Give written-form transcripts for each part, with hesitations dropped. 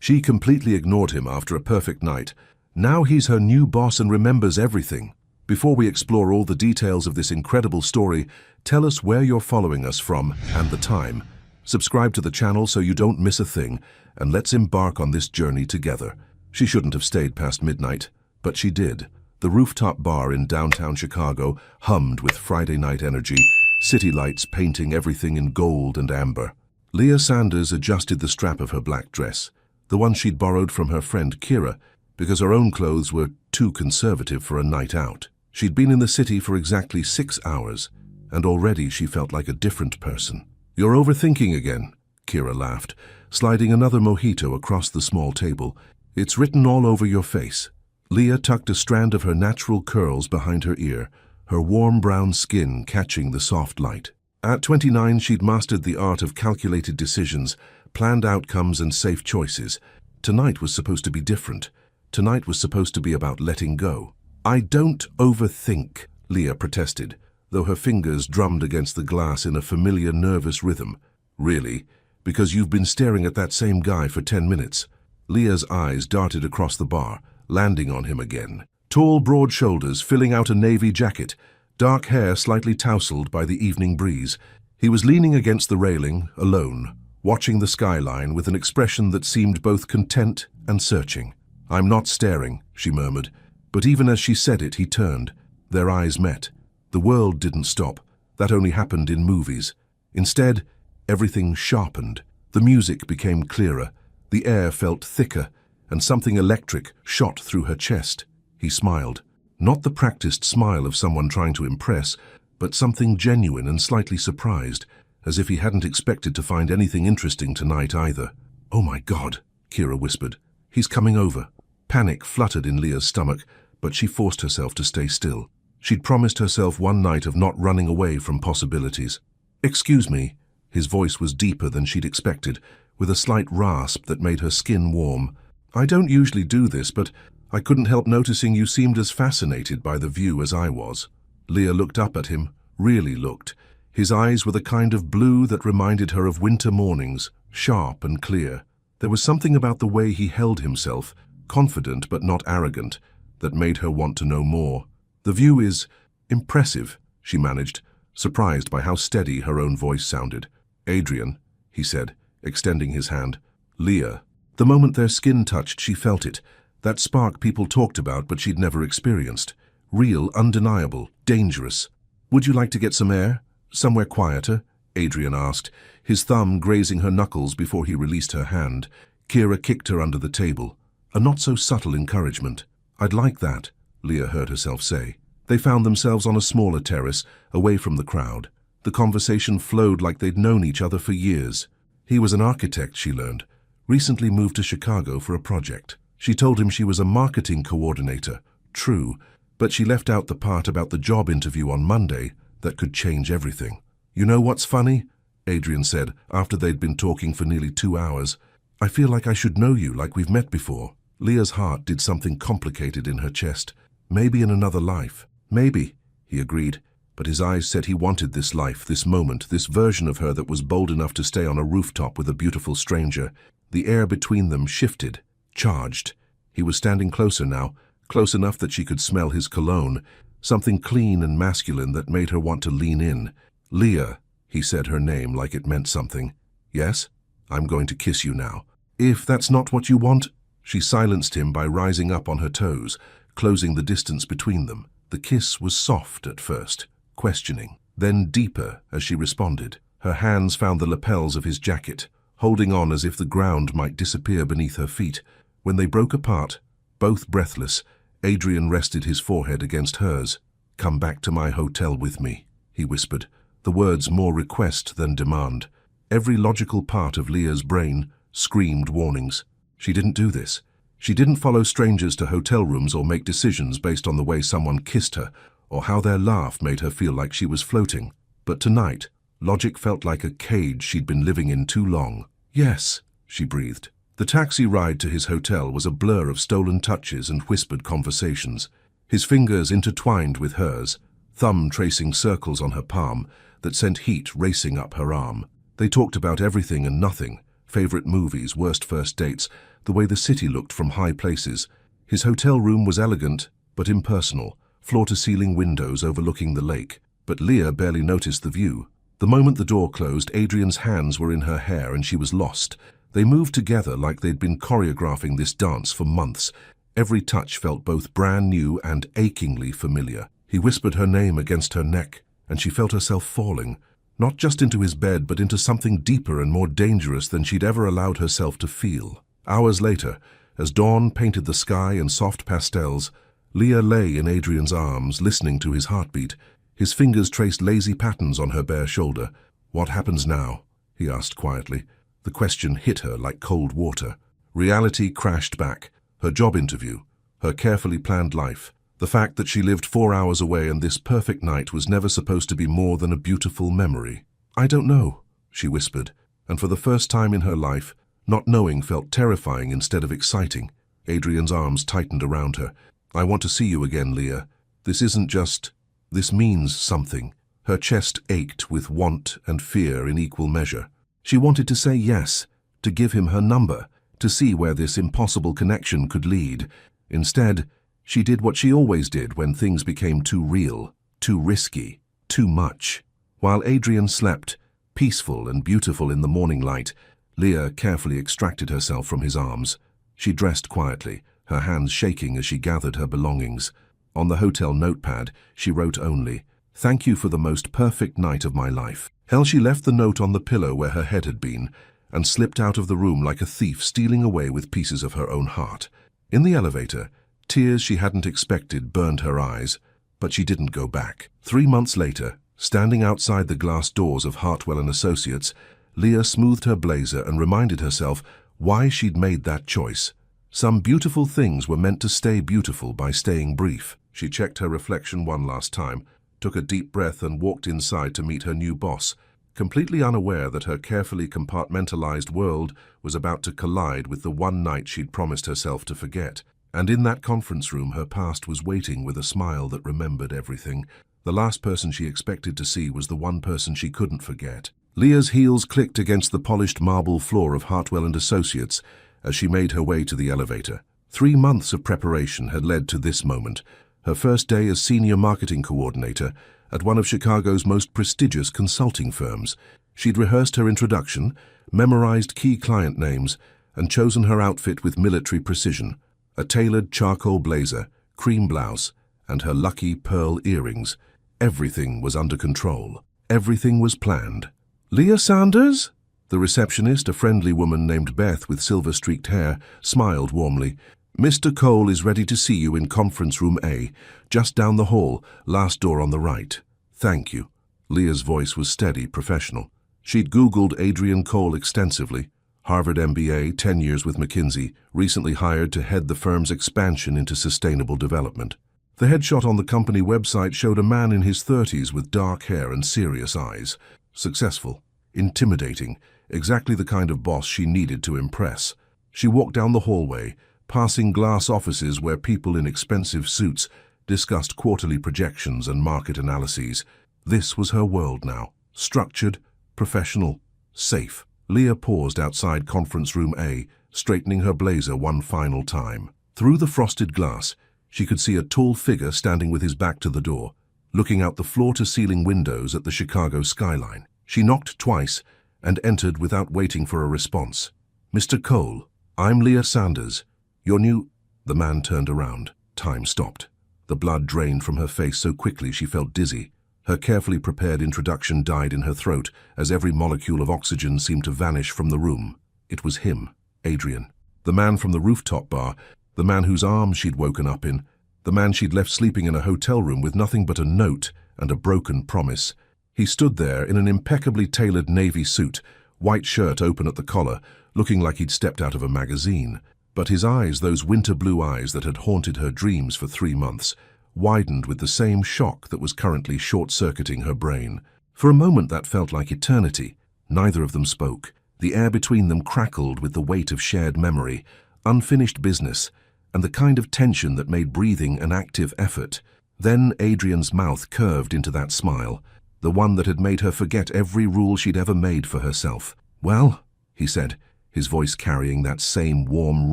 She completely ignored him after a perfect night. Now he's her new boss and remembers everything. Before we explore all the details of this incredible story, tell us where you're following us from and the time. Subscribe to the channel so you don't miss a thing, and let's embark on this journey together. She shouldn't have stayed past midnight, but she did. The rooftop bar in downtown Chicago hummed with Friday night energy, city lights painting everything in gold and amber. Leah Sanders adjusted the strap of her black dress, the one she'd borrowed from her friend Kira, because her own clothes were too conservative for a night out. She'd been in the city for exactly 6 hours, and already she felt like a different person. "You're overthinking again," Kira laughed, sliding another mojito across the small table. "It's written all over your face." Leah tucked a strand of her natural curls behind her ear, her warm brown skin catching the soft light. At 29, she'd mastered the art of calculated decisions, planned outcomes and safe choices. Tonight was supposed to be different. Tonight was supposed to be about letting go. "I don't overthink," Leah protested, though her fingers drummed against the glass in a familiar nervous rhythm. "Really? Because you've been staring at that same guy for 10 minutes. Leah's eyes darted across the bar, landing on him again. Tall, broad shoulders filling out a navy jacket, dark hair slightly tousled by the evening breeze. He was leaning against the railing, alone, watching the skyline with an expression that seemed both content and searching. "I'm not staring," she murmured, but even as she said it, he turned. Their eyes met. The world didn't stop. That only happened in movies. Instead, everything sharpened. The music became clearer. The air felt thicker, and something electric shot through her chest. He smiled. Not the practiced smile of someone trying to impress, but something genuine and slightly surprised, as if he hadn't expected to find anything interesting tonight either. "Oh my God," Kira whispered. "He's coming over." Panic fluttered in Leah's stomach, but she forced herself to stay still. She'd promised herself one night of not running away from possibilities. "Excuse me." His voice was deeper than she'd expected, with a slight rasp that made her skin warm. "I don't usually do this, but I couldn't help noticing you seemed as fascinated by the view as I was." Leah looked up at him, really looked. His eyes were the kind of blue that reminded her of winter mornings, sharp and clear. There was something about the way he held himself, confident but not arrogant, that made her want to know more. "The view is impressive," she managed, surprised by how steady her own voice sounded. "Adrian," he said, extending his hand. "Leah." The moment their skin touched, she felt it, that spark people talked about but she'd never experienced. Real, undeniable, dangerous. "Would you like to get some air? Somewhere quieter?" Adrian asked, his thumb grazing her knuckles before he released her hand. Kira kicked her under the table. A not-so-subtle encouragement. "I'd like that," Leah heard herself say. They found themselves on a smaller terrace, away from the crowd. The conversation flowed like they'd known each other for years. He was an architect, she learned, recently moved to Chicago for a project. She told him she was a marketing coordinator. True, but she left out the part about the job interview on Monday that could change everything. "You know what's funny?" Adrian said, after they'd been talking for nearly 2 hours. "I feel like I should know you, like we've met before." Leah's heart did something complicated in her chest. Maybe in another life. "Maybe," he agreed, but his eyes said he wanted this life, this moment, this version of her that was bold enough to stay on a rooftop with a beautiful stranger. The air between them shifted, charged. He was standing closer now, close enough that she could smell his cologne, something clean and masculine that made her want to lean in. "Leah," he said her name like it meant something. "Yes? I'm going to kiss you now." "If that's not what you want..." She silenced him by rising up on her toes, closing the distance between them. The kiss was soft at first, questioning, then deeper as she responded. Her hands found the lapels of his jacket, holding on as if the ground might disappear beneath her feet. When they broke apart, both breathless, Adrian rested his forehead against hers. "Come back to my hotel with me," he whispered, the words more request than demand. Every logical part of Leah's brain screamed warnings. She didn't do this. She didn't follow strangers to hotel rooms or make decisions based on the way someone kissed her or how their laugh made her feel like she was floating. But tonight, logic felt like a cage she'd been living in too long. "Yes," she breathed. The taxi ride to his hotel was a blur of stolen touches and whispered conversations. His fingers intertwined with hers, thumb tracing circles on her palm that sent heat racing up her arm. They talked about everything and nothing, favorite movies, worst first dates, the way the city looked from high places. His hotel room was elegant, but impersonal, floor-to-ceiling windows overlooking the lake. But Leah barely noticed the view. The moment the door closed, Adrian's hands were in her hair and she was lost. They moved together like they'd been choreographing this dance for months. Every touch felt both brand new and achingly familiar. He whispered her name against her neck, and she felt herself falling, not just into his bed, but into something deeper and more dangerous than she'd ever allowed herself to feel. Hours later, as dawn painted the sky in soft pastels, Leah lay in Adrian's arms, listening to his heartbeat. His fingers traced lazy patterns on her bare shoulder. "What happens now?" he asked quietly. The question hit her like cold water. Reality crashed back. Her job interview, her carefully planned life, the fact that she lived 4 hours away and this perfect night was never supposed to be more than a beautiful memory. "I don't know," she whispered, and for the first time in her life, not knowing felt terrifying instead of exciting. Adrian's arms tightened around her. "I want to see you again, Leah. This isn't just... this means something." Her chest ached with want and fear in equal measure. She wanted to say yes, to give him her number, to see where this impossible connection could lead. Instead, she did what she always did when things became too real, too risky, too much. While Adrian slept, peaceful and beautiful in the morning light, Leah carefully extracted herself from his arms. She dressed quietly, her hands shaking as she gathered her belongings. On the hotel notepad, she wrote only, "Thank you for the most perfect night of my life." She left the note on the pillow where her head had been, and slipped out of the room like a thief stealing away with pieces of her own heart. In the elevator, tears she hadn't expected burned her eyes, but she didn't go back. 3 months later, standing outside the glass doors of Hartwell & Associates, Leah smoothed her blazer and reminded herself why she'd made that choice. Some beautiful things were meant to stay beautiful by staying brief. She checked her reflection one last time, took a deep breath and walked inside to meet her new boss, completely unaware that her carefully compartmentalized world was about to collide with the one night she'd promised herself to forget. And in that conference room, her past was waiting with a smile that remembered everything. The last person she expected to see was the one person she couldn't forget. Leah's heels clicked against the polished marble floor of Hartwell & Associates as she made her way to the elevator. 3 months of preparation had led to this moment, her first day as senior marketing coordinator at one of Chicago's most prestigious consulting firms. She'd rehearsed her introduction, memorized key client names, and chosen her outfit with military precision. A tailored charcoal blazer, cream blouse, and her lucky pearl earrings. Everything was under control. Everything was planned. "Leah Sanders?" The receptionist, a friendly woman named Beth with silver-streaked hair, smiled warmly. "Mr. Cole is ready to see you in conference room A, just down the hall, last door on the right." "Thank you." Leah's voice was steady, professional. She'd Googled Adrian Cole extensively. Harvard MBA, 10 years with McKinsey, recently hired to head the firm's expansion into sustainable development. The headshot on the company website showed a man in his 30s with dark hair and serious eyes. Successful, intimidating, exactly the kind of boss she needed to impress. She walked down the hallway, passing glass offices where people in expensive suits discussed quarterly projections and market analyses. This was her world now. Structured, professional, safe. Leah paused outside conference room A, straightening her blazer one final time. Through the frosted glass, she could see a tall figure standing with his back to the door, looking out the floor-to-ceiling windows at the Chicago skyline. She knocked twice and entered without waiting for a response. "Mr. Cole, I'm Leah Sanders. Your new—" The man turned around. Time stopped. The blood drained from her face so quickly she felt dizzy. Her carefully prepared introduction died in her throat as every molecule of oxygen seemed to vanish from the room. It was him, Adrian. The man from the rooftop bar, the man whose arms she'd woken up in, the man she'd left sleeping in a hotel room with nothing but a note and a broken promise. He stood there in an impeccably tailored navy suit, white shirt open at the collar, looking like he'd stepped out of a magazine. But his eyes, those winter blue eyes that had haunted her dreams for 3 months, widened with the same shock that was currently short-circuiting her brain. For a moment that felt like eternity. Neither of them spoke. The air between them crackled with the weight of shared memory, unfinished business, and the kind of tension that made breathing an active effort. Then Adrian's mouth curved into that smile, the one that had made her forget every rule she'd ever made for herself. "Well," he said, his voice carrying that same warm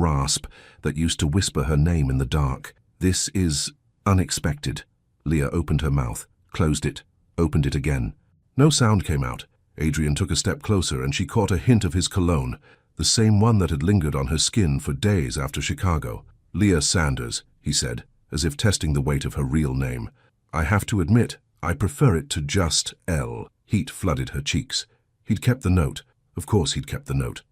rasp that used to whisper her name in the dark. "This is unexpected." Leah opened her mouth, closed it, opened it again. No sound came out. Adrian took a step closer and she caught a hint of his cologne, the same one that had lingered on her skin for days after Chicago. "Leah Sanders," he said, as if testing the weight of her real name. "I have to admit, I prefer it to just L." Heat flooded her cheeks. He'd kept the note. Of course he'd kept the note.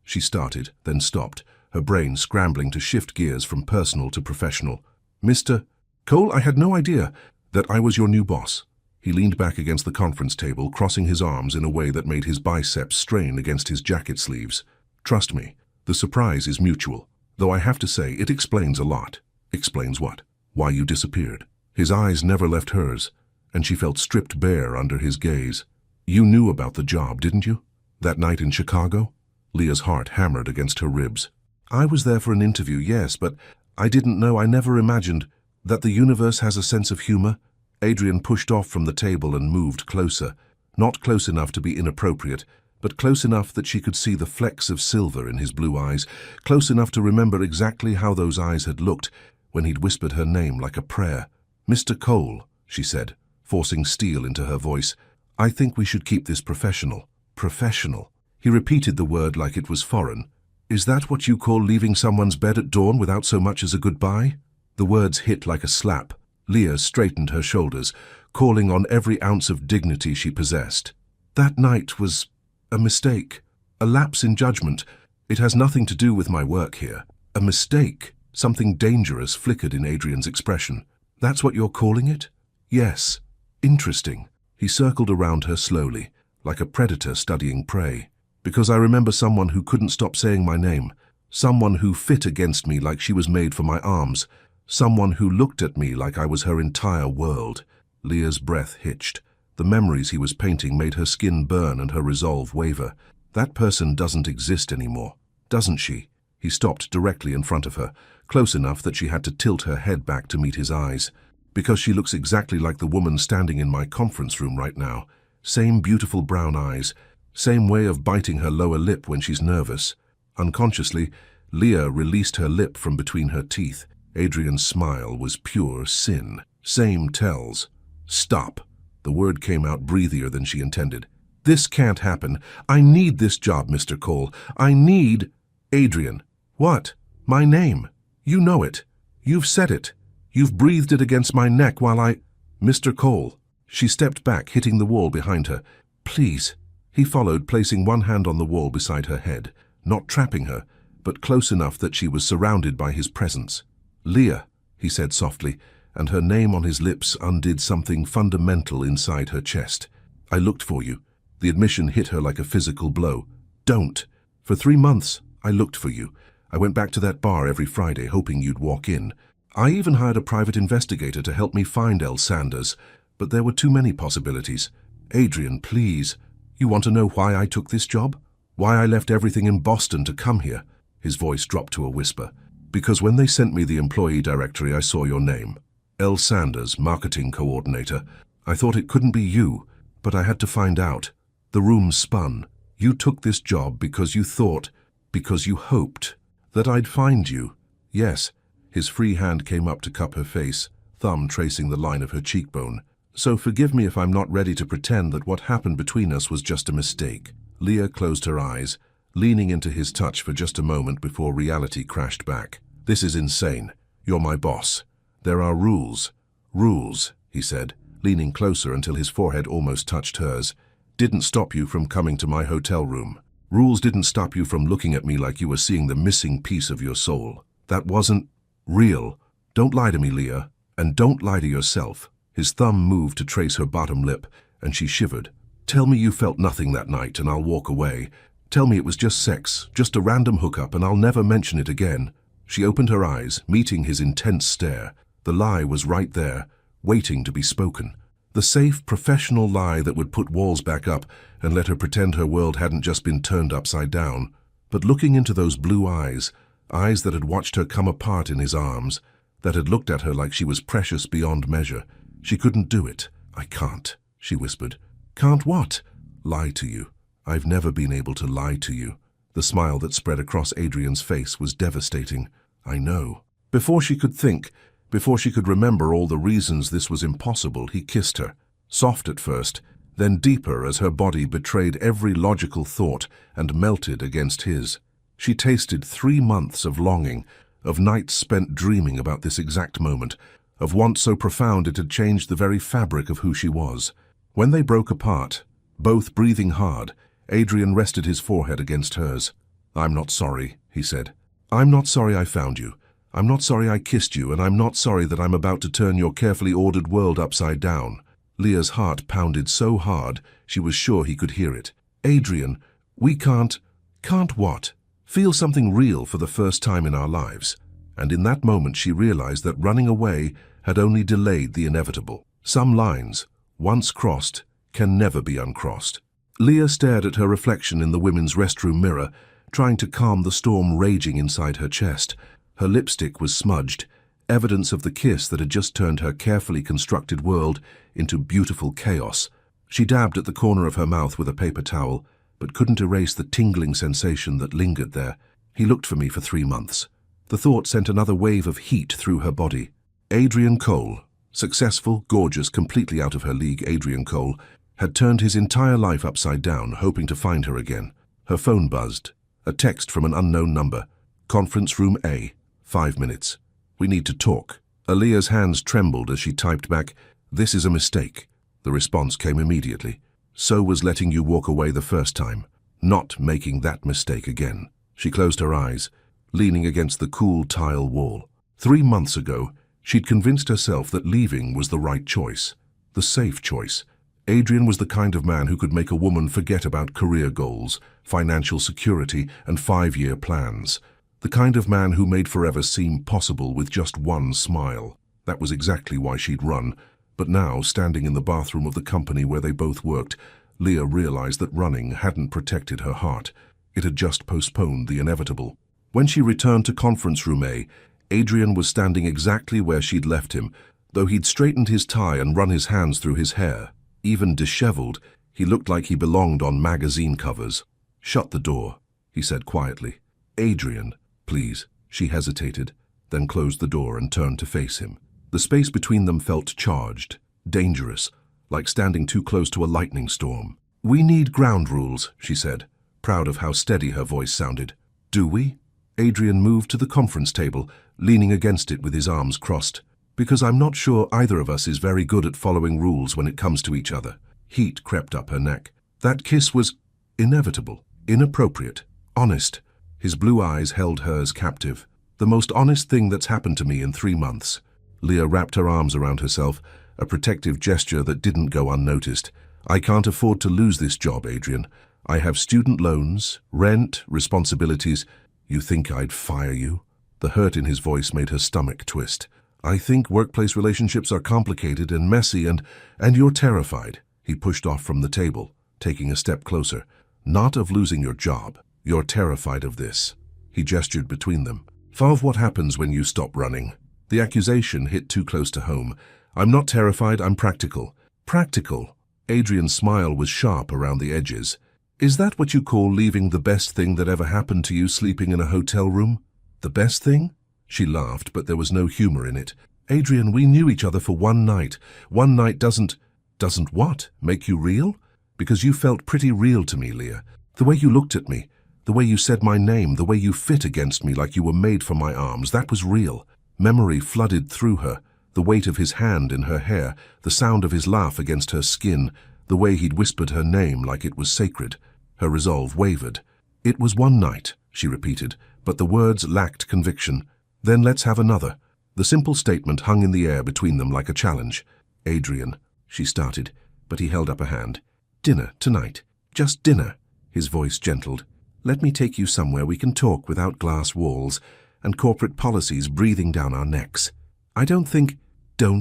She started, then stopped, her brain scrambling to shift gears from personal to professional. "Mr. Cole, I had no idea that I was your new boss." He leaned back against the conference table, crossing his arms in a way that made his biceps strain against his jacket sleeves. "Trust me, the surprise is mutual, though I have to say it explains a lot." "Explains what?" "Why you disappeared." His eyes never left hers, and she felt stripped bare under his gaze. "You knew about the job, didn't you? That night in Chicago?" Leah's heart hammered against her ribs. "I was there for an interview, yes, but I didn't know, I never imagined that the universe has a sense of humor." Adrian pushed off from the table and moved closer. Not close enough to be inappropriate, but close enough that she could see the flecks of silver in his blue eyes, close enough to remember exactly how those eyes had looked when he'd whispered her name like a prayer. "Mr. Cole," she said, forcing steel into her voice, "I think we should keep this professional." "Professional?" He repeated the word like it was foreign. "Is that what you call leaving someone's bed at dawn without so much as a goodbye?" The words hit like a slap. Leah straightened her shoulders, calling on every ounce of dignity she possessed. "That night was a mistake, a lapse in judgment. It has nothing to do with my work here." "A mistake?" Something dangerous flickered in Adrian's expression. "That's what you're calling it?" "Yes." "Interesting." He circled around her slowly, like a predator studying prey. "Because I remember someone who couldn't stop saying my name. Someone who fit against me like she was made for my arms. Someone who looked at me like I was her entire world." Leah's breath hitched. The memories he was painting made her skin burn and her resolve waver. "That person doesn't exist anymore, doesn't she?" He stopped directly in front of her, close enough that she had to tilt her head back to meet his eyes. "Because she looks exactly like the woman standing in my conference room right now. Same beautiful brown eyes, same way of biting her lower lip when she's nervous." Unconsciously, Leah released her lip from between her teeth. Adrian's smile was pure sin. "Same tells." "Stop." The word came out breathier than she intended. "This can't happen. I need this job, Mr. Cole. I need—" "Adrian." "What?" "My name. You know it. You've said it. You've breathed it against my neck while I—" "Mr. Cole." She stepped back, hitting the wall behind her. "Please." He followed, placing one hand on the wall beside her head, not trapping her, but close enough that she was surrounded by his presence. "Leah," he said softly, and her name on his lips undid something fundamental inside her chest. "I looked for you." The admission hit her like a physical blow. "Don't." "For 3 months, I looked for you. I went back to that bar every Friday, hoping you'd walk in. I even hired a private investigator to help me find L. Sanders, but there were too many possibilities. Adrian, please. You want to know why I took this job? Why I left everything in Boston to come here?" His voice dropped to a whisper. "Because when they sent me the employee directory, I saw your name. L. Sanders, marketing coordinator. I thought it couldn't be you, but I had to find out. The room spun. You took this job because you thought, because you hoped, that I'd find you." "Yes." His free hand came up to cup her face, thumb tracing the line of her cheekbone. "So forgive me if I'm not ready to pretend that what happened between us was just a mistake." Leah closed her eyes, leaning into his touch for just a moment before reality crashed back. "This is insane. You're my boss. There are rules." "Rules," he said, leaning closer until his forehead almost touched hers, "didn't stop you from coming to my hotel room. Rules didn't stop you from looking at me like you were seeing the missing piece of your soul. That wasn't real. Don't lie to me, Leah, and don't lie to yourself." His thumb moved to trace her bottom lip, and she shivered. "Tell me you felt nothing that night, and I'll walk away. Tell me it was just sex, just a random hookup, and I'll never mention it again." She opened her eyes, meeting his intense stare. The lie was right there, waiting to be spoken. The safe, professional lie that would put walls back up and let her pretend her world hadn't just been turned upside down. But looking into those blue eyes, eyes that had watched her come apart in his arms, that had looked at her like she was precious beyond measure, she couldn't do it. "I can't," she whispered. "Can't what?" "Lie to you. I've never been able to lie to you." The smile that spread across Adrian's face was devastating. I know. Before she could think, before she could remember all the reasons this was impossible, he kissed her. Soft at first, then deeper as her body betrayed every logical thought and melted against his. She tasted 3 months of longing, of nights spent dreaming about this exact moment, of want so profound it had changed the very fabric of who she was. When they broke apart, both breathing hard, Adrian rested his forehead against hers. "I'm not sorry," he said. "I'm not sorry I found you. I'm not sorry I kissed you, and I'm not sorry that I'm about to turn your carefully ordered world upside down." Leah's heart pounded so hard she was sure he could hear it. "Adrian, we can't..." "Can't what?" "Feel something real for the first time in our lives." And in that moment she realized that running away had only delayed the inevitable. Some lines, once crossed, can never be uncrossed. Leah stared at her reflection in the women's restroom mirror, trying to calm the storm raging inside her chest. Her lipstick was smudged, evidence of the kiss that had just turned her carefully constructed world into beautiful chaos. She dabbed at the corner of her mouth with a paper towel, but couldn't erase the tingling sensation that lingered there. "He looked for me for 3 months. The thought sent another wave of heat through her body. Adrian Cole, successful, gorgeous, completely out of her league Adrian Cole, had turned his entire life upside down, hoping to find her again. Her phone buzzed. A text from an unknown number. "Conference room A. 5 minutes. We need to talk." Aaliyah's hands trembled as she typed back, "This is a mistake." The response came immediately. "So was letting you walk away the first time. Not making that mistake again." She closed her eyes, leaning against the cool tile wall. 3 months ago, she'd convinced herself that leaving was the right choice, the safe choice. Adrian was the kind of man who could make a woman forget about career goals, financial security, and 5-year plans. The kind of man who made forever seem possible with just one smile. That was exactly why she'd run. But now, standing in the bathroom of the company where they both worked, Leah realized that running hadn't protected her heart. It had just postponed the inevitable. When she returned to conference room A, Adrian was standing exactly where she'd left him, though he'd straightened his tie and run his hands through his hair. Even disheveled, he looked like he belonged on magazine covers. "Shut the door," he said quietly. "Adrian, please." She hesitated, then closed the door and turned to face him. The space between them felt charged, dangerous, like standing too close to a lightning storm. "We need ground rules," she said, proud of how steady her voice sounded. "Do we?" Adrian moved to the conference table, leaning against it with his arms crossed. "Because I'm not sure either of us is very good at following rules when it comes to each other." Heat crept up her neck. That kiss was inevitable, inappropriate, honest. His blue eyes held hers captive. "The most honest thing that's happened to me in 3 months. Leah wrapped her arms around herself, a protective gesture that didn't go unnoticed. "I can't afford to lose this job, Adrian. I have student loans, rent, responsibilities. You think I'd fire you?" The hurt in his voice made her stomach twist. "I think workplace relationships are complicated and messy and you're terrified." He pushed off from the table, taking a step closer. "Not of losing your job. You're terrified of this." He gestured between them. "Of what happens when you stop running." The accusation hit too close to home. "I'm not terrified, I'm practical." "Practical?" Adrian's smile was sharp around the edges. "Is that what you call leaving the best thing that ever happened to you sleeping in a hotel room?" "The best thing?" She laughed, but there was no humor in it. "Adrian, we knew each other for 1 night. 1 night doesn't what? Make you real?" "Because you felt pretty real to me, Leah. The way you looked at me, the way you said my name, the way you fit against me like you were made for my arms, that was real." Memory flooded through her, the weight of his hand in her hair, the sound of his laugh against her skin, the way he'd whispered her name like it was sacred. Her resolve wavered. "It was 1 night," she repeated, but the words lacked conviction. "Then let's have another." The simple statement hung in the air between them like a challenge. "Adrian," she started, but he held up a hand. "Dinner tonight. Just dinner." His voice gentled. "Let me take you somewhere we can talk without glass walls and corporate policies breathing down our necks. Don't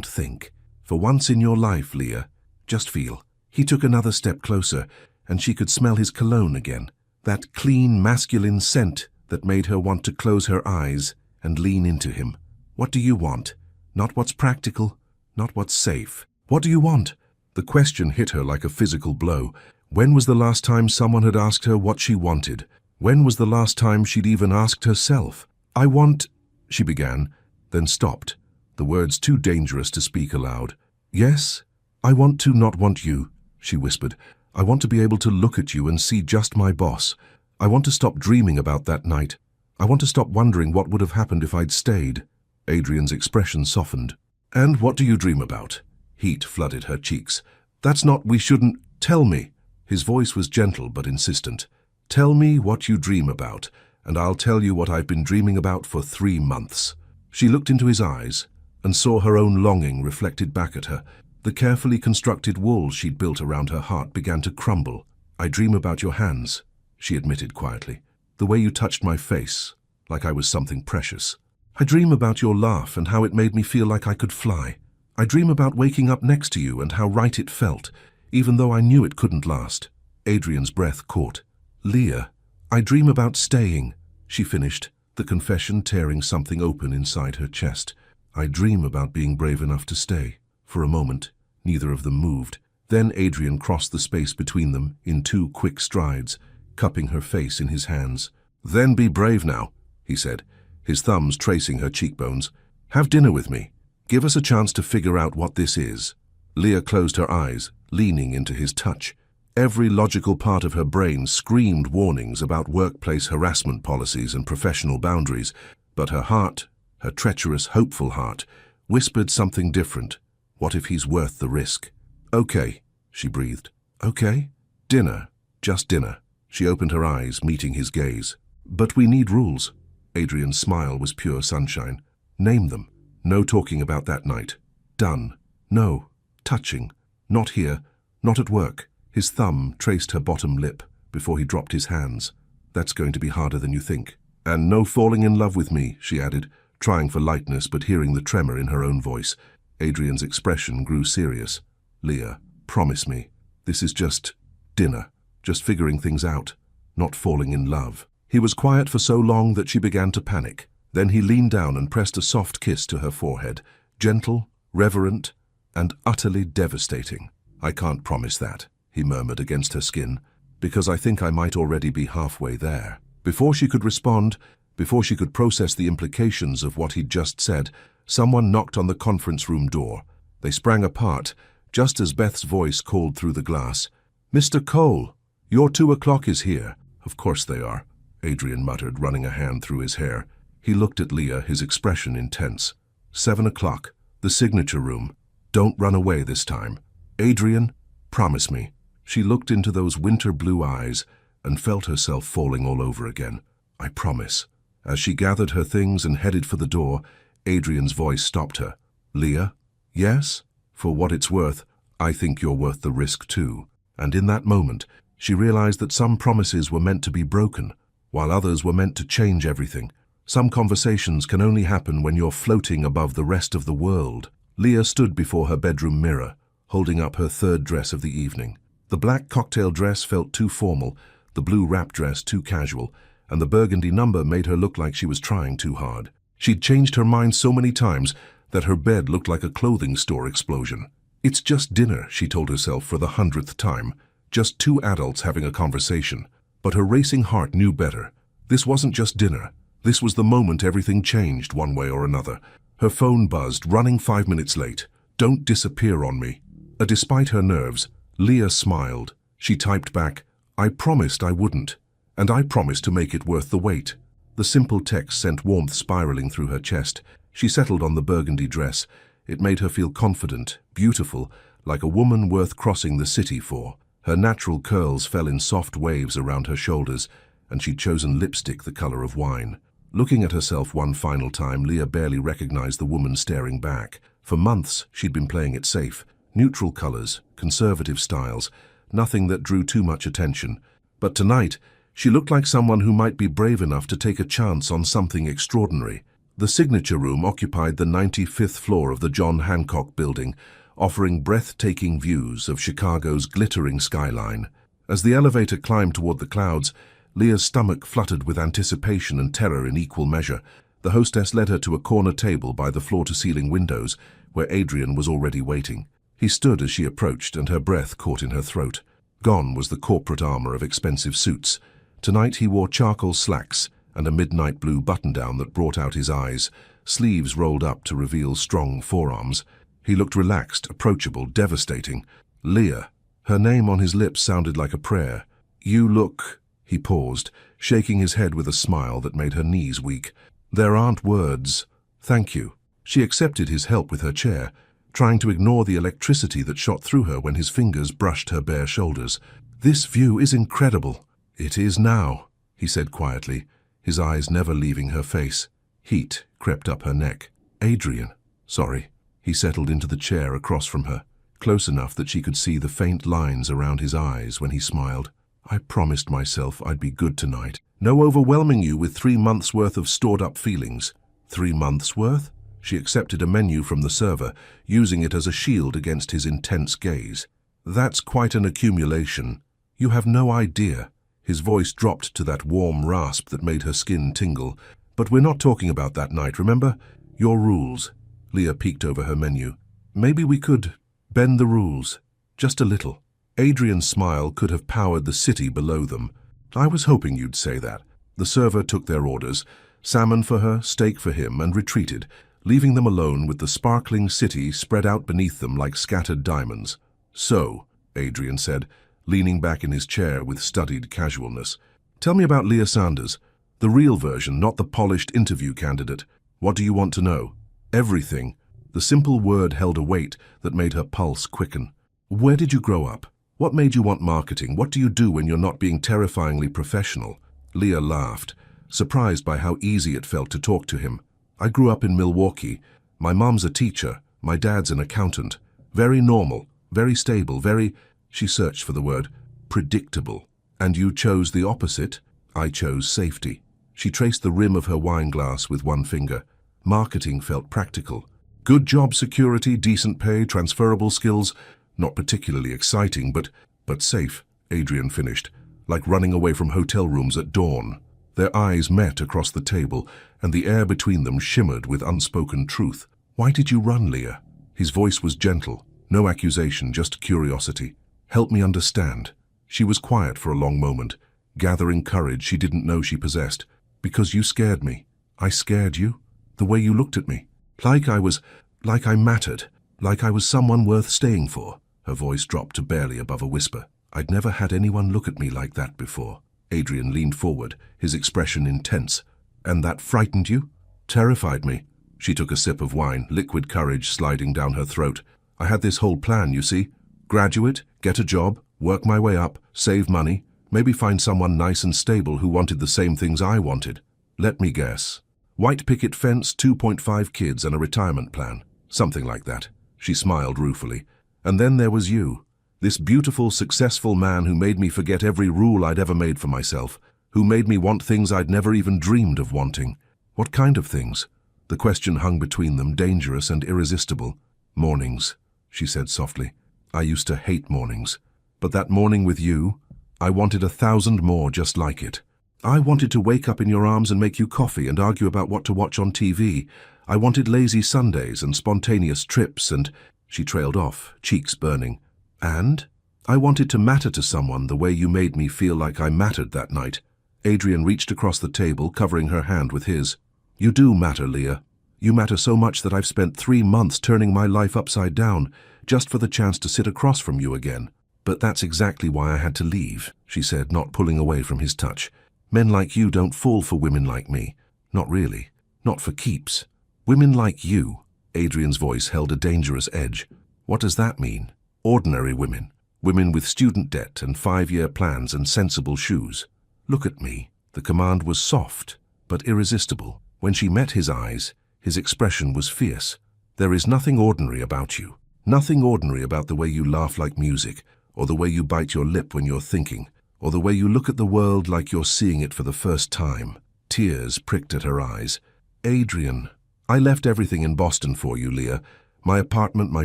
think. For once in your life, Leah, just feel." He took another step closer, and she could smell his cologne again, that clean, masculine scent that made her want to close her eyes and lean into him. "What do you want? Not what's practical, not what's safe. What do you want?" The question hit her like a physical blow. When was the last time someone had asked her what she wanted? When was the last time she'd even asked herself? "I want," she began, then stopped, the words too dangerous to speak aloud. "Yes, I want to not want you," she whispered. "I want to be able to look at you and see just my boss. I want to stop dreaming about that night. I want to stop wondering what would have happened if I'd stayed." Adrian's expression softened. "And what do you dream about?" Heat flooded her cheeks. "That's not, we shouldn't, tell me." His voice was gentle but insistent. "Tell me what you dream about, and I'll tell you what I've been dreaming about for 3 months." She looked into his eyes and saw her own longing reflected back at her. The carefully constructed wall she'd built around her heart began to crumble. "I dream about your hands," she admitted quietly. "The way you touched my face, like I was something precious. I dream about your laugh and how it made me feel like I could fly. I dream about waking up next to you and how right it felt, even though I knew it couldn't last." Adrian's breath caught. "Leah, I dream about staying," she finished, the confession tearing something open inside her chest. "I dream about being brave enough to stay." For a moment, neither of them moved. Then Adrian crossed the space between them in 2 quick strides, cupping her face in his hands. "Then be brave now," he said, his thumbs tracing her cheekbones. "Have dinner with me. Give us a chance to figure out what this is." Leah closed her eyes, leaning into his touch. Every logical part of her brain screamed warnings about workplace harassment policies and professional boundaries, but her heart, her treacherous, hopeful heart, whispered something different. What if he's worth the risk? "Okay," she breathed. "Okay? Dinner. Just dinner." She opened her eyes, meeting his gaze. "But we need rules." Adrian's smile was pure sunshine. "Name them. No talking about that night. Done. No touching. Not here. Not at work." His thumb traced her bottom lip before he dropped his hands. "That's going to be harder than you think." "And no falling in love with me," she added, trying for lightness but hearing the tremor in her own voice. Adrian's expression grew serious. "Leah, promise me. This is just dinner. Just figuring things out. Not falling in love." He was quiet for so long that she began to panic. Then he leaned down and pressed a soft kiss to her forehead. Gentle, reverent, and utterly devastating. "I can't promise that," he murmured against her skin, "because I think I might already be halfway there." Before she could respond, before she could process the implications of what he'd just said, someone knocked on the conference room door. They sprang apart, just as Beth's voice called through the glass. "Mr. Cole, your 2 o'clock is here." "Of course they are," Adrian muttered, running a hand through his hair. He looked at Leah, his expression intense. 7 o'clock, the signature room. Don't run away this time. Adrian, promise me." She looked into those winter blue eyes and felt herself falling all over again. "I promise." As she gathered her things and headed for the door, Adrian's voice stopped her. "Leah?" "Yes? For what it's worth, I think you're worth the risk too." And in that moment, she realized that some promises were meant to be broken, while others were meant to change everything. Some conversations can only happen when you're floating above the rest of the world. Leah stood before her bedroom mirror, holding up her 3rd dress of the evening. The black cocktail dress felt too formal, the blue wrap dress too casual, and the burgundy number made her look like she was trying too hard. She'd changed her mind so many times that her bed looked like a clothing store explosion. "It's just dinner," she told herself for the 100th time. Just 2 adults having a conversation. But her racing heart knew better. This wasn't just dinner. This was the moment everything changed one way or another. Her phone buzzed, running 5 minutes late. "Don't disappear on me." Despite her nerves, Leah smiled. She typed back, "I promised I wouldn't, and I promised to make it worth the wait." The simple text sent warmth spiraling through her chest. She settled on the burgundy dress. It made her feel confident, beautiful, like a woman worth crossing the city for. Her natural curls fell in soft waves around her shoulders, and she'd chosen lipstick the color of wine. Looking at herself one final time, Leah barely recognized the woman staring back. For months, she'd been playing it safe. Neutral colors, conservative styles, nothing that drew too much attention. But tonight, she looked like someone who might be brave enough to take a chance on something extraordinary. The signature room occupied the 95th floor of the John Hancock building, offering breathtaking views of Chicago's glittering skyline. As the elevator climbed toward the clouds, Leah's stomach fluttered with anticipation and terror in equal measure. The hostess led her to a corner table by the floor-to-ceiling windows, where Adrian was already waiting. He stood as she approached, and her breath caught in her throat. Gone was the corporate armor of expensive suits. Tonight he wore charcoal slacks and a midnight blue button-down that brought out his eyes, sleeves rolled up to reveal strong forearms. He looked relaxed, approachable, devastating. Leah. Her name on his lips sounded like a prayer. You look... He paused, shaking his head with a smile that made her knees weak. There aren't words. Thank you. She accepted his help with her chair, trying to ignore the electricity that shot through her when his fingers brushed her bare shoulders. This view is incredible. It is now, he said quietly, his eyes never leaving her face. Heat crept up her neck. Adrian. Sorry. He settled into the chair across from her, close enough that she could see the faint lines around his eyes when he smiled. I promised myself I'd be good tonight. No overwhelming you with 3 months' worth of stored-up feelings. 3 months' worth? She accepted a menu from the server, using it as a shield against his intense gaze. That's quite an accumulation. You have no idea. His voice dropped to that warm rasp that made her skin tingle. But we're not talking about that night, remember? Your rules. Leah peeked over her menu. Maybe we could bend the rules. Just a little. Adrian's smile could have powered the city below them. I was hoping you'd say that. The server took their orders, salmon for her, steak for him, and retreated, leaving them alone with the sparkling city spread out beneath them like scattered diamonds. So, Adrian said, leaning back in his chair with studied casualness. Tell me about Leah Sanders. The real version, not the polished interview candidate. What do you want to know? Everything. The simple word held a weight that made her pulse quicken. Where did you grow up? What made you want marketing? What do you do when you're not being terrifyingly professional? Leah laughed, surprised by how easy it felt to talk to him. I grew up in Milwaukee. My mom's a teacher. My dad's an accountant. Very normal, very stable, very, she searched for the word, predictable. And you chose the opposite? I chose safety. She traced the rim of her wine glass with one finger. Marketing felt practical. Good job security, decent pay, transferable skills. Not particularly exciting, but safe, Adrian finished, like running away from hotel rooms at dawn. Their eyes met across the table, and the air between them shimmered with unspoken truth. Why did you run, Leah? His voice was gentle, no accusation, just curiosity. Help me understand. She was quiet for a long moment, gathering courage she didn't know she possessed. Because you scared me. I scared you? The way you looked at me. Like I mattered. Like I was someone worth staying for. Her voice dropped to barely above a whisper. I'd never had anyone look at me like that before. Adrian leaned forward, his expression intense. And that frightened you? Terrified me. She took a sip of wine, liquid courage sliding down her throat. I had this whole plan, you see. Graduate, get a job, work my way up, save money, maybe find someone nice and stable who wanted the same things I wanted. Let me guess. White picket fence, 2.5 kids and a retirement plan. Something like that. She smiled ruefully. And then there was you. This beautiful, successful man who made me forget every rule I'd ever made for myself, who made me want things I'd never even dreamed of wanting. What kind of things? The question hung between them, dangerous and irresistible. Mornings, she said softly. I used to hate mornings. But that morning with you, I wanted 1,000 more just like it. I wanted to wake up in your arms and make you coffee and argue about what to watch on TV. I wanted lazy Sundays and spontaneous trips and... She trailed off, cheeks burning. And? I wanted to matter to someone the way you made me feel like I mattered that night. Adrian reached across the table, covering her hand with his. You do matter, Leah. You matter so much that I've spent 3 months turning my life upside down, just for the chance to sit across from you again. But that's exactly why I had to leave, she said, not pulling away from his touch. Men like you don't fall for women like me. Not really. Not for keeps. Women like you. Adrian's voice held a dangerous edge. What does that mean? Ordinary women. Women with student debt and 5-year plans and sensible shoes. Look at me. The command was soft, but irresistible. When she met his eyes, his expression was fierce. There is nothing ordinary about you. Nothing ordinary about the way you laugh like music, or the way you bite your lip when you're thinking, or the way you look at the world like you're seeing it for the first time. Tears pricked at her eyes. Adrian, I left everything in Boston for you, Leah. My apartment, my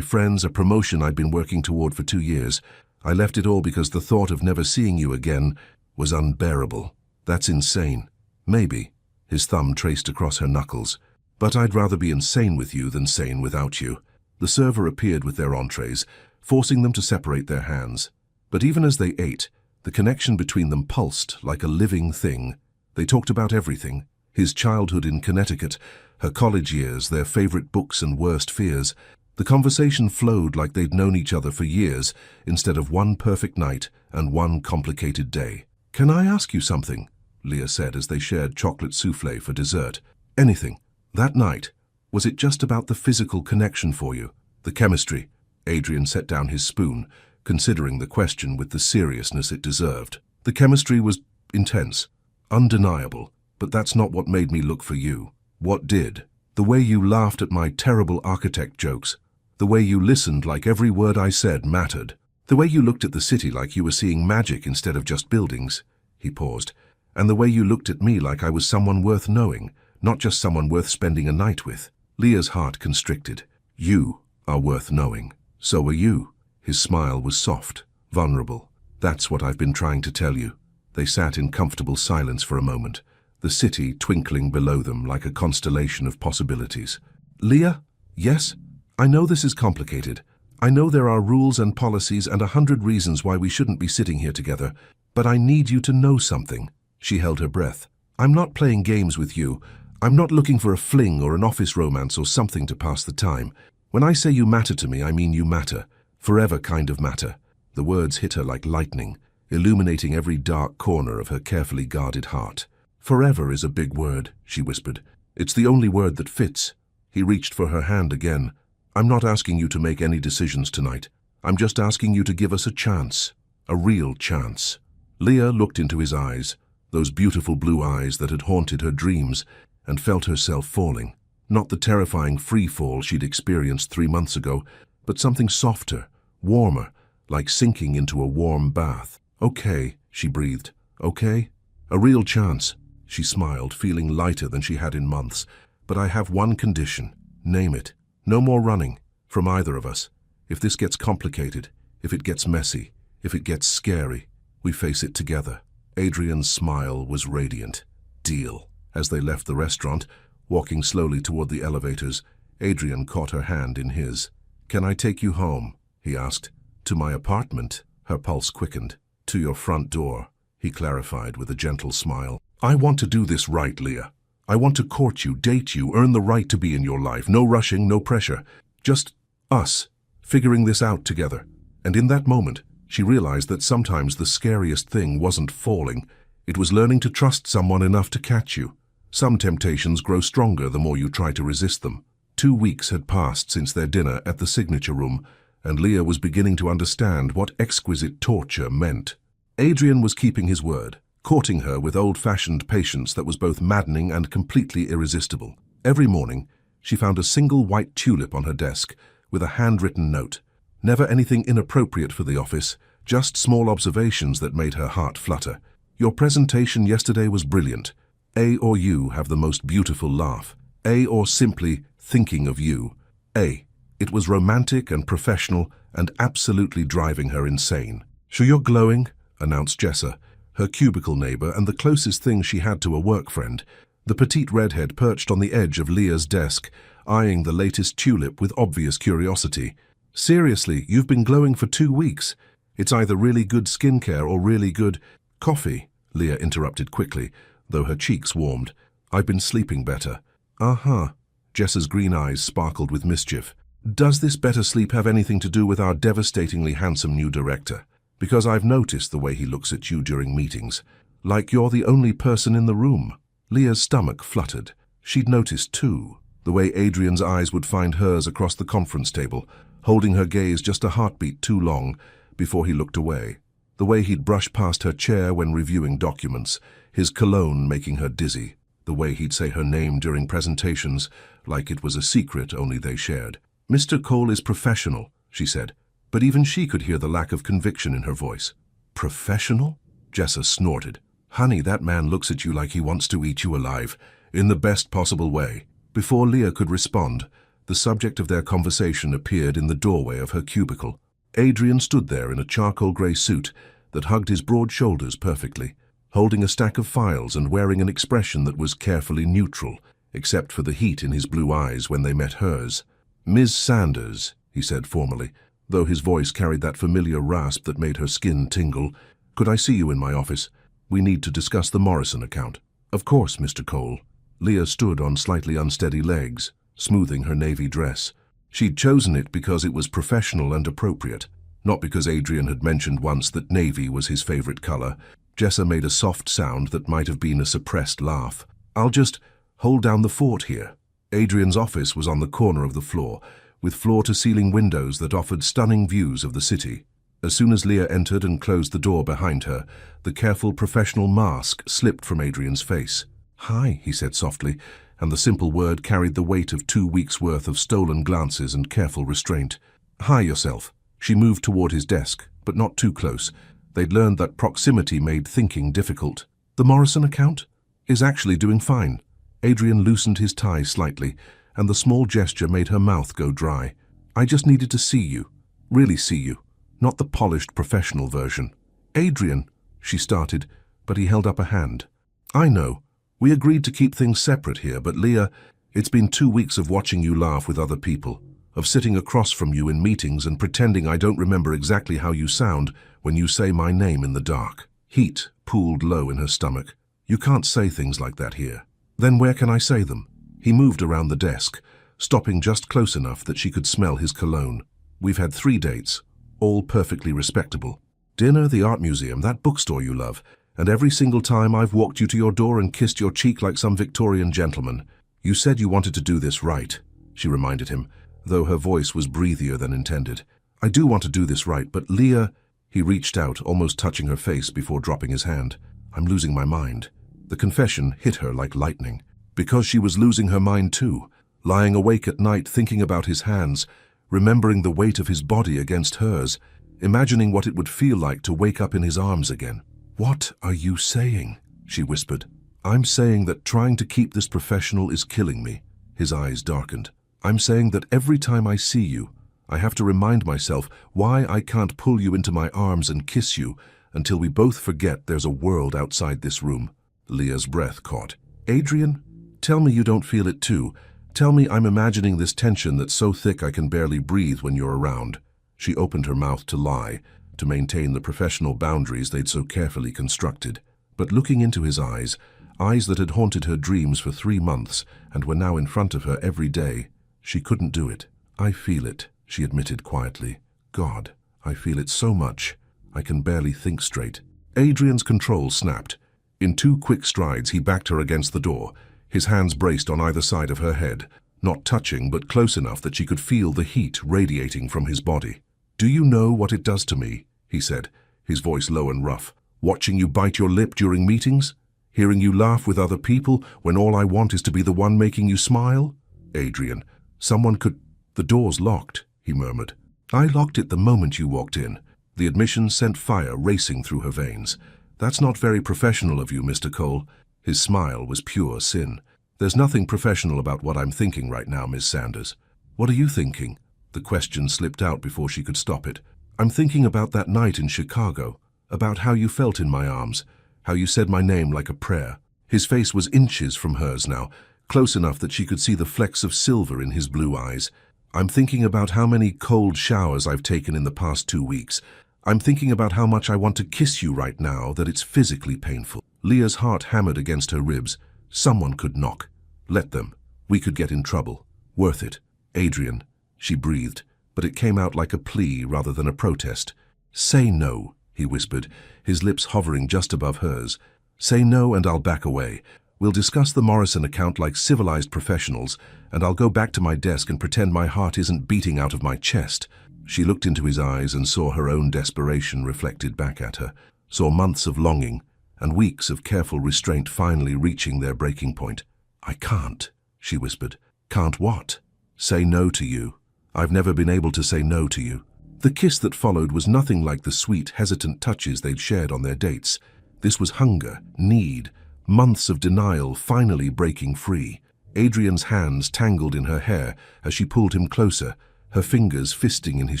friends, a promotion I'd been working toward for 2 years. I left it all because the thought of never seeing you again was unbearable. That's insane. Maybe. His thumb traced across her knuckles. But I'd rather be insane with you than sane without you. The server appeared with their entrees, forcing them to separate their hands. But even as they ate, The connection between them pulsed like a living thing. They talked about everything: his childhood in Connecticut, her college years, their favorite books and worst fears. The conversation flowed like they'd known each other for years, instead of one perfect night and one complicated day. "Can I ask you something?" Leah said as they shared chocolate souffle for dessert. "Anything. That night, was it just about the physical connection for you? The chemistry?" Adrian set down his spoon, considering the question with the seriousness it deserved. "The chemistry was intense, undeniable, but that's not what made me look for you. What did? The way you laughed at my terrible architect jokes. The way you listened like every word I said mattered. The way you looked at the city like you were seeing magic instead of just buildings." He paused. "And the way you looked at me like I was someone worth knowing, not just someone worth spending a night with." Leah's heart constricted. "You are worth knowing. So are you." His smile was soft, vulnerable. "That's what I've been trying to tell you." They sat in comfortable silence for a moment, the city twinkling below them like a constellation of possibilities. "Leah? Yes? I know this is complicated. I know there are rules and policies and 100 reasons why we shouldn't be sitting here together, but I need you to know something." She held her breath. "I'm not playing games with you. I'm not looking for a fling or an office romance or something to pass the time. When I say you matter to me, I mean you matter. Forever kind of matter." The words hit her like lightning, illuminating every dark corner of her carefully guarded heart. "Forever is a big word," she whispered. "It's the only word that fits." He reached for her hand again. "I'm not asking you to make any decisions tonight. I'm just asking you to give us a chance. A real chance." Leah looked into his eyes, those beautiful blue eyes that had haunted her dreams, and felt herself falling. Not the terrifying free fall she'd experienced 3 months ago, but something softer, warmer, like sinking into a warm bath. "Okay," she breathed. "Okay? A real chance." She smiled, feeling lighter than she had in months. "But I have one condition." "Name it." "No more running, from either of us. If this gets complicated, if it gets messy, if it gets scary, we face it together." Adrian's smile was radiant. "Deal." As they left the restaurant, walking slowly toward the elevators, Adrian caught her hand in his. "Can I take you home?" he asked. "To my apartment?" Her pulse quickened. "To your front door," he clarified with a gentle smile. "I want to do this right, Leah. I want to court you, date you, earn the right to be in your life. No rushing, no pressure. Just us, figuring this out together." And in that moment, she realized that sometimes the scariest thing wasn't falling. It was learning to trust someone enough to catch you. Some temptations grow stronger the more you try to resist them. 2 weeks had passed since their dinner at the signature room, and Leah was beginning to understand what exquisite torture meant. Adrian was keeping his word, courting her with old-fashioned patience that was both maddening and completely irresistible. Every morning, she found a single white tulip on her desk with a handwritten note. Never anything inappropriate for the office, just small observations that made her heart flutter. "Your presentation yesterday was brilliant. A or you have the most beautiful laugh. A or simply thinking of you. A. It was romantic and professional and absolutely driving her insane." "Sure you're glowing," announced Jessa, her cubicle neighbor and the closest thing she had to a work friend. The petite redhead perched on the edge of Leah's desk, eyeing the latest tulip with obvious curiosity. "Seriously, you've been glowing for 2 weeks. It's either really good skincare or really good—" "Coffee," Leah interrupted quickly, though her cheeks warmed. "I've been sleeping better." "Uh-huh." Jessa's green eyes sparkled with mischief. "Does this better sleep have anything to do with our devastatingly handsome new director? Because I've noticed the way he looks at you during meetings, like you're the only person in the room." Leah's stomach fluttered. She'd noticed too, the way Adrian's eyes would find hers across the conference table, holding her gaze just a heartbeat too long before he looked away. The way he'd brush past her chair when reviewing documents, his cologne making her dizzy. The way he'd say her name during presentations, like it was a secret only they shared. "Mr. Cole is professional," she said, but even she could hear the lack of conviction in her voice. "Professional?" Jessa snorted. "Honey, that man looks at you like he wants to eat you alive, in the best possible way." Before Leah could respond, the subject of their conversation appeared in the doorway of her cubicle. Adrian stood there in a charcoal grey suit that hugged his broad shoulders perfectly, holding a stack of files and wearing an expression that was carefully neutral, except for the heat in his blue eyes when they met hers. "Ms. Sanders," he said formally, though his voice carried that familiar rasp that made her skin tingle. Could I see you in my office? We need to discuss the Morrison account. Of course, Mr. Cole. Leah stood on slightly unsteady legs, smoothing her navy dress. She'd chosen it because it was professional and appropriate, not because Adrian had mentioned once that navy was his favorite color. Jessa made a soft sound that might have been a suppressed laugh. I'll just hold down the fort here. Adrian's office was on the corner of the floor, with floor-to-ceiling windows that offered stunning views of the city. As soon as Leah entered and closed the door behind her, the careful professional mask slipped from Adrian's face. "Hi," he said softly, and the simple word carried the weight of 2 weeks' worth of stolen glances and careful restraint. "Hi yourself." She moved toward his desk, but not too close. They'd learned that proximity made thinking difficult. "The Morrison account is actually doing fine." Adrian loosened his tie slightly, and the small gesture made her mouth go dry. "I just needed to see you. Really see you. Not the polished professional version." "Adrian," she started, but he held up a hand. "I know. We agreed to keep things separate here, but Leah, it's been 2 weeks of watching you laugh with other people, of sitting across from you in meetings and pretending I don't remember exactly how you sound when you say my name in the dark." Heat pooled low in her stomach. "You can't say things like that here." "Then where can I say them?" He moved around the desk, stopping just close enough that she could smell his cologne. "We've had 3 dates, all perfectly respectable. Dinner, the art museum, that bookstore you love, and every single time I've walked you to your door and kissed your cheek like some Victorian gentleman. You said you wanted to do this right," she reminded him, though her voice was breathier than intended. "I do want to do this right, but Leah..." He reached out, almost touching her face before dropping his hand. "I'm losing my mind." The confession hit her like lightning, because she was losing her mind too, lying awake at night thinking about his hands, remembering the weight of his body against hers, imagining what it would feel like to wake up in his arms again. "What are you saying?" she whispered. "I'm saying that trying to keep this professional is killing me." His eyes darkened. "I'm saying that every time I see you, I have to remind myself why I can't pull you into my arms and kiss you until we both forget there's a world outside this room." Leah's breath caught. "Adrian, tell me you don't feel it too. Tell me I'm imagining this tension that's so thick I can barely breathe when you're around." She opened her mouth to lie, to maintain the professional boundaries they'd so carefully constructed. But looking into his eyes, eyes that had haunted her dreams for 3 months and were now in front of her every day, she couldn't do it. "I feel it," she admitted quietly. "God, I feel it so much, I can barely think straight." Adrian's control snapped. In 2 quick strides, he backed her against the door, his hands braced on either side of her head, not touching but close enough that she could feel the heat radiating from his body. "Do you know what it does to me?" he said, his voice low and rough. "Watching you bite your lip during meetings? Hearing you laugh with other people when all I want is to be the one making you smile?" "Adrian, someone could..." "The door's locked," he murmured. "I locked it the moment you walked in." The admission sent fire racing through her veins. "That's not very professional of you, Mr. Cole." His smile was pure sin. "There's nothing professional about what I'm thinking right now, Miss Sanders." "What are you thinking?" The question slipped out before she could stop it. "I'm thinking about that night in Chicago, about how you felt in my arms, how you said my name like a prayer." His face was inches from hers now, close enough that she could see the flecks of silver in his blue eyes. "I'm thinking about how many cold showers I've taken in the past 2 weeks. I'm thinking about how much I want to kiss you right now, that it's physically painful." Leah's heart hammered against her ribs. Someone could knock. Let them. We could get in trouble. Worth it. "Adrian," she breathed, but it came out like a plea rather than a protest. "Say no," he whispered, his lips hovering just above hers. "Say no and I'll back away. We'll discuss the Morrison account like civilized professionals, and I'll go back to my desk and pretend my heart isn't beating out of my chest." She looked into his eyes and saw her own desperation reflected back at her, saw months of longing and weeks of careful restraint finally reaching their breaking point. "I can't," she whispered. "Can't what?" "Say no to you. I've never been able to say no to you." The kiss that followed was nothing like the sweet, hesitant touches they'd shared on their dates. This was hunger, need, months of denial finally breaking free. Adrian's hands tangled in her hair as she pulled him closer, her fingers fisting in his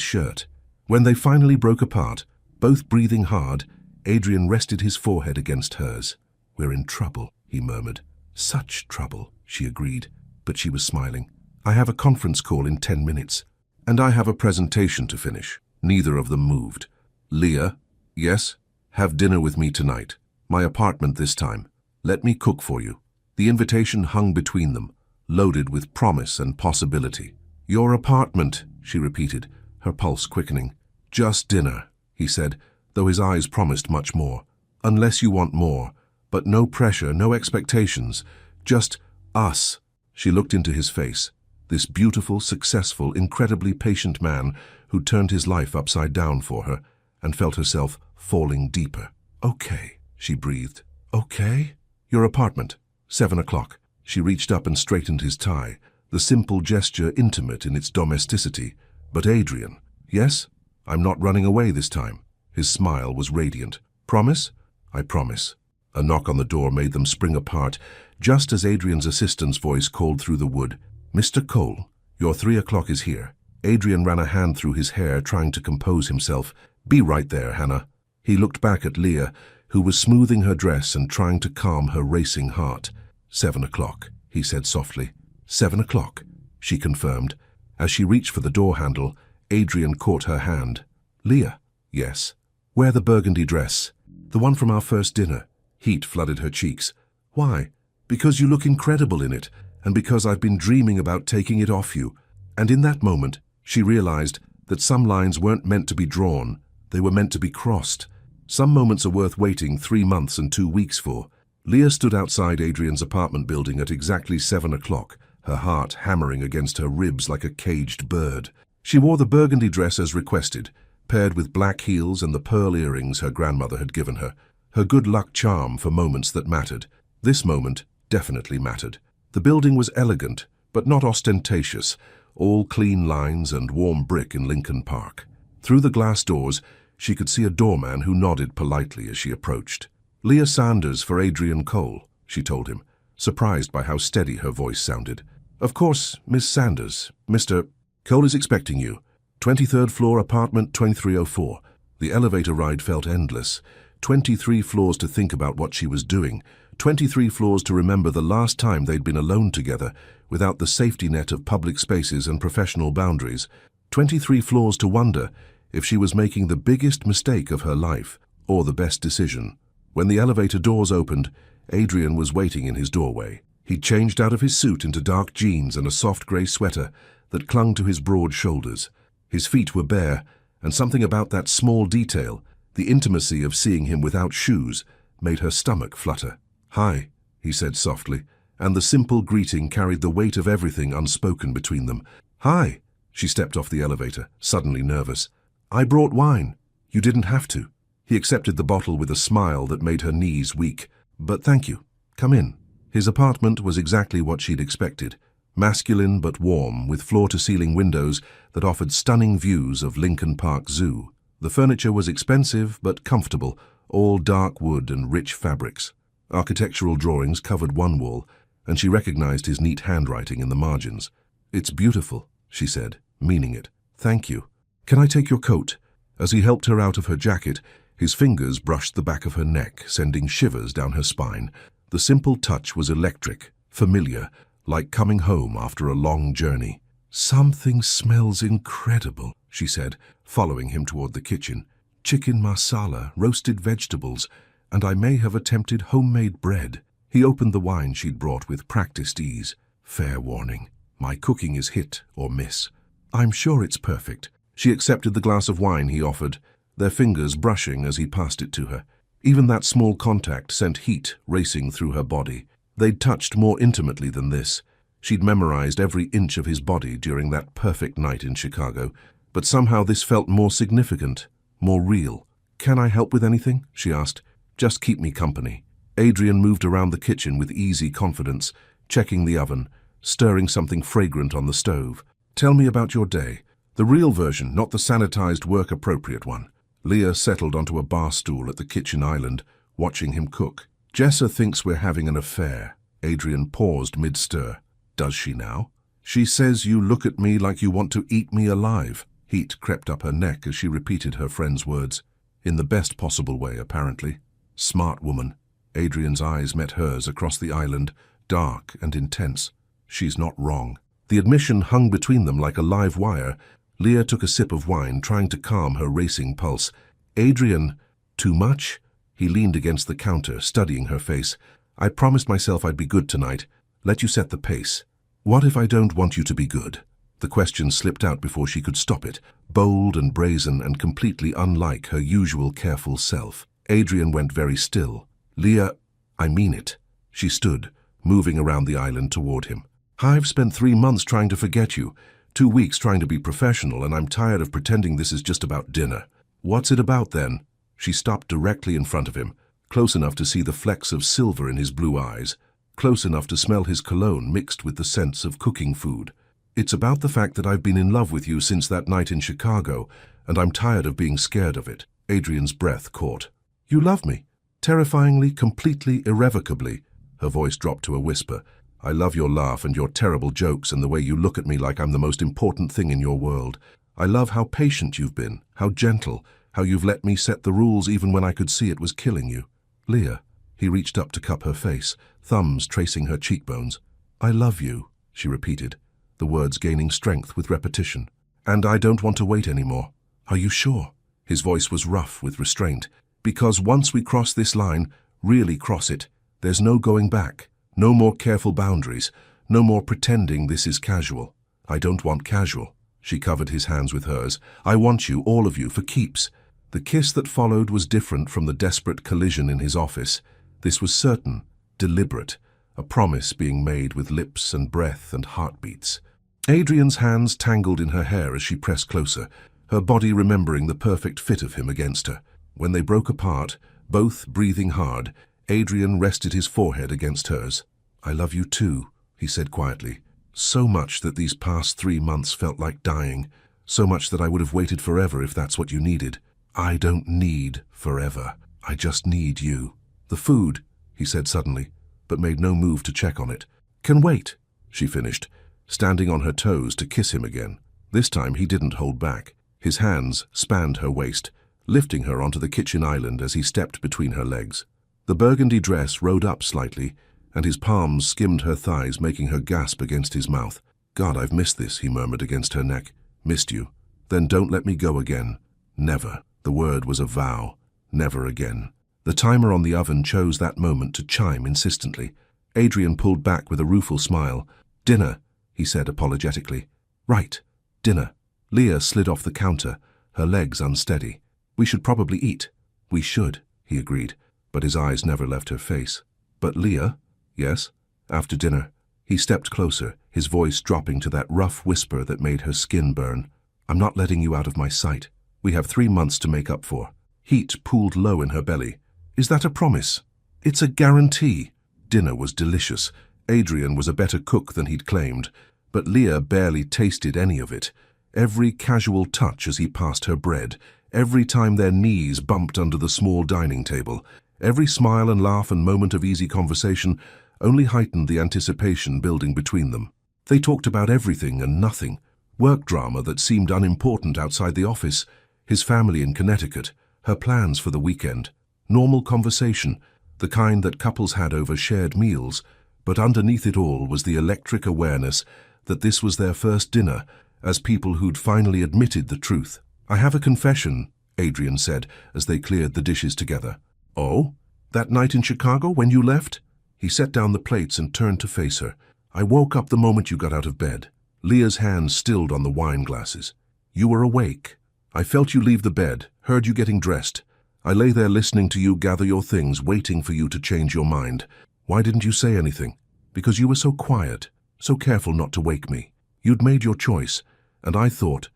shirt. When they finally broke apart, both breathing hard, Adrian rested his forehead against hers. "We're in trouble," he murmured. "Such trouble," she agreed, but she was smiling. "I have a conference call in 10 minutes. And I have a presentation to finish." Neither of them moved. "Leah?" "Yes?" Have dinner with me tonight. My apartment this time. Let me cook for you. The invitation hung between them, loaded with promise and possibility. Your apartment, she repeated, her pulse quickening. Just dinner, he said, though his eyes promised much more. Unless you want more, but no pressure, no expectations, just us. She looked into his face, this beautiful, successful, incredibly patient man who turned his life upside down for her, and felt herself falling deeper. Okay, she breathed. Okay? Your apartment. 7 o'clock. She reached up and straightened his tie, the simple gesture intimate in its domesticity. But Adrian, yes? I'm not running away this time. His smile was radiant. Promise? I promise. A knock on the door made them spring apart, just as Adrian's assistant's voice called through the wood. Mr. Cole, your 3 o'clock is here. Adrian ran a hand through his hair, trying to compose himself. Be right there, Hannah. He looked back at Leah, who was smoothing her dress and trying to calm her racing heart. 7 o'clock, he said softly. 7 o'clock, she confirmed. As she reached for the door handle, Adrian caught her hand. Leah? Yes. Wear the burgundy dress. The one from our first dinner. Heat flooded her cheeks. Why? Because you look incredible in it, and because I've been dreaming about taking it off you. And in that moment, she realized that some lines weren't meant to be drawn, they were meant to be crossed. Some moments are worth waiting 3 months and 2 weeks for. Leah stood outside Adrian's apartment building at exactly 7 o'clock, her heart hammering against her ribs like a caged bird. She wore the burgundy dress as requested, paired with black heels and the pearl earrings her grandmother had given her, her good luck charm for moments that mattered. This moment definitely mattered. The building was elegant, but not ostentatious, all clean lines and warm brick in Lincoln Park. Through the glass doors, she could see a doorman who nodded politely as she approached. Leah Sanders for Adrian Cole, she told him, surprised by how steady her voice sounded. Of course, Miss Sanders. Mr. Cole is expecting you. 23rd floor, apartment 2304. The elevator ride felt endless. 23 floors to think about what she was doing. 23 floors to remember the last time they'd been alone together, without the safety net of public spaces and professional boundaries. 23 floors to wonder if she was making the biggest mistake of her life, or the best decision. When the elevator doors opened, Adrian was waiting in his doorway. He'd changed out of his suit into dark jeans and a soft grey sweater that clung to his broad shoulders. His feet were bare, and something about that small detail, the intimacy of seeing him without shoes, made her stomach flutter. Hi, he said softly, and the simple greeting carried the weight of everything unspoken between them. Hi, she stepped off the elevator, suddenly nervous. I brought wine. You didn't have to. He accepted the bottle with a smile that made her knees weak. But thank you. Come in. His apartment was exactly what she'd expected. Masculine but warm, with floor-to-ceiling windows that offered stunning views of Lincoln Park Zoo. The furniture was expensive but comfortable, all dark wood and rich fabrics. Architectural drawings covered one wall, and she recognized his neat handwriting in the margins. It's beautiful, she said, meaning it. Thank you. Can I take your coat? As he helped her out of her jacket, his fingers brushed the back of her neck, sending shivers down her spine. The simple touch was electric, familiar, like coming home after a long journey. Something smells incredible, she said, following him toward the kitchen. Chicken masala, roasted vegetables, and I may have attempted homemade bread. He opened the wine she'd brought with practiced ease. Fair warning, my cooking is hit or miss. I'm sure it's perfect. She accepted the glass of wine he offered, their fingers brushing as he passed it to her. Even that small contact sent heat racing through her body. They'd touched more intimately than this. She'd memorized every inch of his body during that perfect night in Chicago, but somehow this felt more significant, more real. Can I help with anything? She asked. Just keep me company. Adrian moved around the kitchen with easy confidence, checking the oven, stirring something fragrant on the stove. Tell me about your day. The real version, not the sanitized work-appropriate one. Leah settled onto a bar stool at the kitchen island, watching him cook. Jessa thinks we're having an affair. Adrian paused mid-stir. Does she now? She says you look at me like you want to eat me alive. Heat crept up her neck as she repeated her friend's words. In the best possible way, apparently. Smart woman. Adrian's eyes met hers across the island, dark and intense. She's not wrong. The admission hung between them like a live wire. Leah took a sip of wine, trying to calm her racing pulse. Adrian, too much? He leaned against the counter, studying her face. "I promised myself I'd be good tonight. Let you set the pace." "What if I don't want you to be good?" The question slipped out before she could stop it, bold and brazen and completely unlike her usual careful self. Adrian went very still. "Leah, I mean it." She stood, moving around the island toward him. "I've spent 3 months trying to forget you, 2 weeks trying to be professional, and I'm tired of pretending this is just about dinner." "What's it about then?" She stopped directly in front of him, close enough to see the flecks of silver in his blue eyes, close enough to smell his cologne mixed with the scents of cooking food. "It's about the fact that I've been in love with you since that night in Chicago, and I'm tired of being scared of it." Adrian's breath caught. "You love me? Terrifyingly, completely, irrevocably." Her voice dropped to a whisper. "I love your laugh and your terrible jokes and the way you look at me like I'm the most important thing in your world. I love how patient you've been, how gentle, how you've let me set the rules even when I could see it was killing you." "Leah." He reached up to cup her face, thumbs tracing her cheekbones. "I love you," she repeated, the words gaining strength with repetition. "And I don't want to wait anymore." "Are you sure?" His voice was rough with restraint. "Because once we cross this line, really cross it, there's no going back. No more careful boundaries. No more pretending this is casual." "I don't want casual." She covered his hands with hers. "I want you, all of you, for keeps." The kiss that followed was different from the desperate collision in his office. This was certain, deliberate, a promise being made with lips and breath and heartbeats. Adrian's hands tangled in her hair as she pressed closer, her body remembering the perfect fit of him against her. When they broke apart, both breathing hard, Adrian rested his forehead against hers. "I love you too," he said quietly. "So much that these past 3 months felt like dying, so much that I would have waited forever if that's what you needed." "I don't need forever. I just need you." "The food," he said suddenly, but made no move to check on it. "Can wait," she finished, standing on her toes to kiss him again. This time he didn't hold back. His hands spanned her waist, lifting her onto the kitchen island as he stepped between her legs. The burgundy dress rode up slightly, and his palms skimmed her thighs, making her gasp against his mouth. "God, I've missed this," he murmured against her neck. "Missed you. Then don't let me go again. Never." The word was a vow. Never again. The timer on the oven chose that moment to chime insistently. Adrian pulled back with a rueful smile. "Dinner," he said apologetically. "Right, dinner." Leah slid off the counter, her legs unsteady. "We should probably eat." "We should," he agreed, but his eyes never left her face. "But Leah?" "Yes?" "After dinner." He stepped closer, his voice dropping to that rough whisper that made her skin burn. "I'm not letting you out of my sight. We have 3 months to make up for." Heat pooled low in her belly. "Is that a promise?" "It's a guarantee." Dinner was delicious. Adrian was a better cook than he'd claimed, but Leah barely tasted any of it. Every casual touch as he passed her bread, every time their knees bumped under the small dining table, every smile and laugh and moment of easy conversation only heightened the anticipation building between them. They talked about everything and nothing. Work drama that seemed unimportant outside the office, his family in Connecticut, her plans for the weekend. Normal conversation, the kind that couples had over shared meals, but underneath it all was the electric awareness that this was their first dinner as people who'd finally admitted the truth. "I have a confession," Adrian said as they cleared the dishes together. "Oh? That night in Chicago when you left?" He set down the plates and turned to face her. "I woke up the moment you got out of bed." Leah's hands stilled on the wine glasses. "You were awake. I felt you leave the bed, heard you getting dressed. I lay there listening to you gather your things, waiting for you to change your mind. Why didn't you say anything? Because you were so quiet, so careful not to wake me. You'd made your choice, and I thought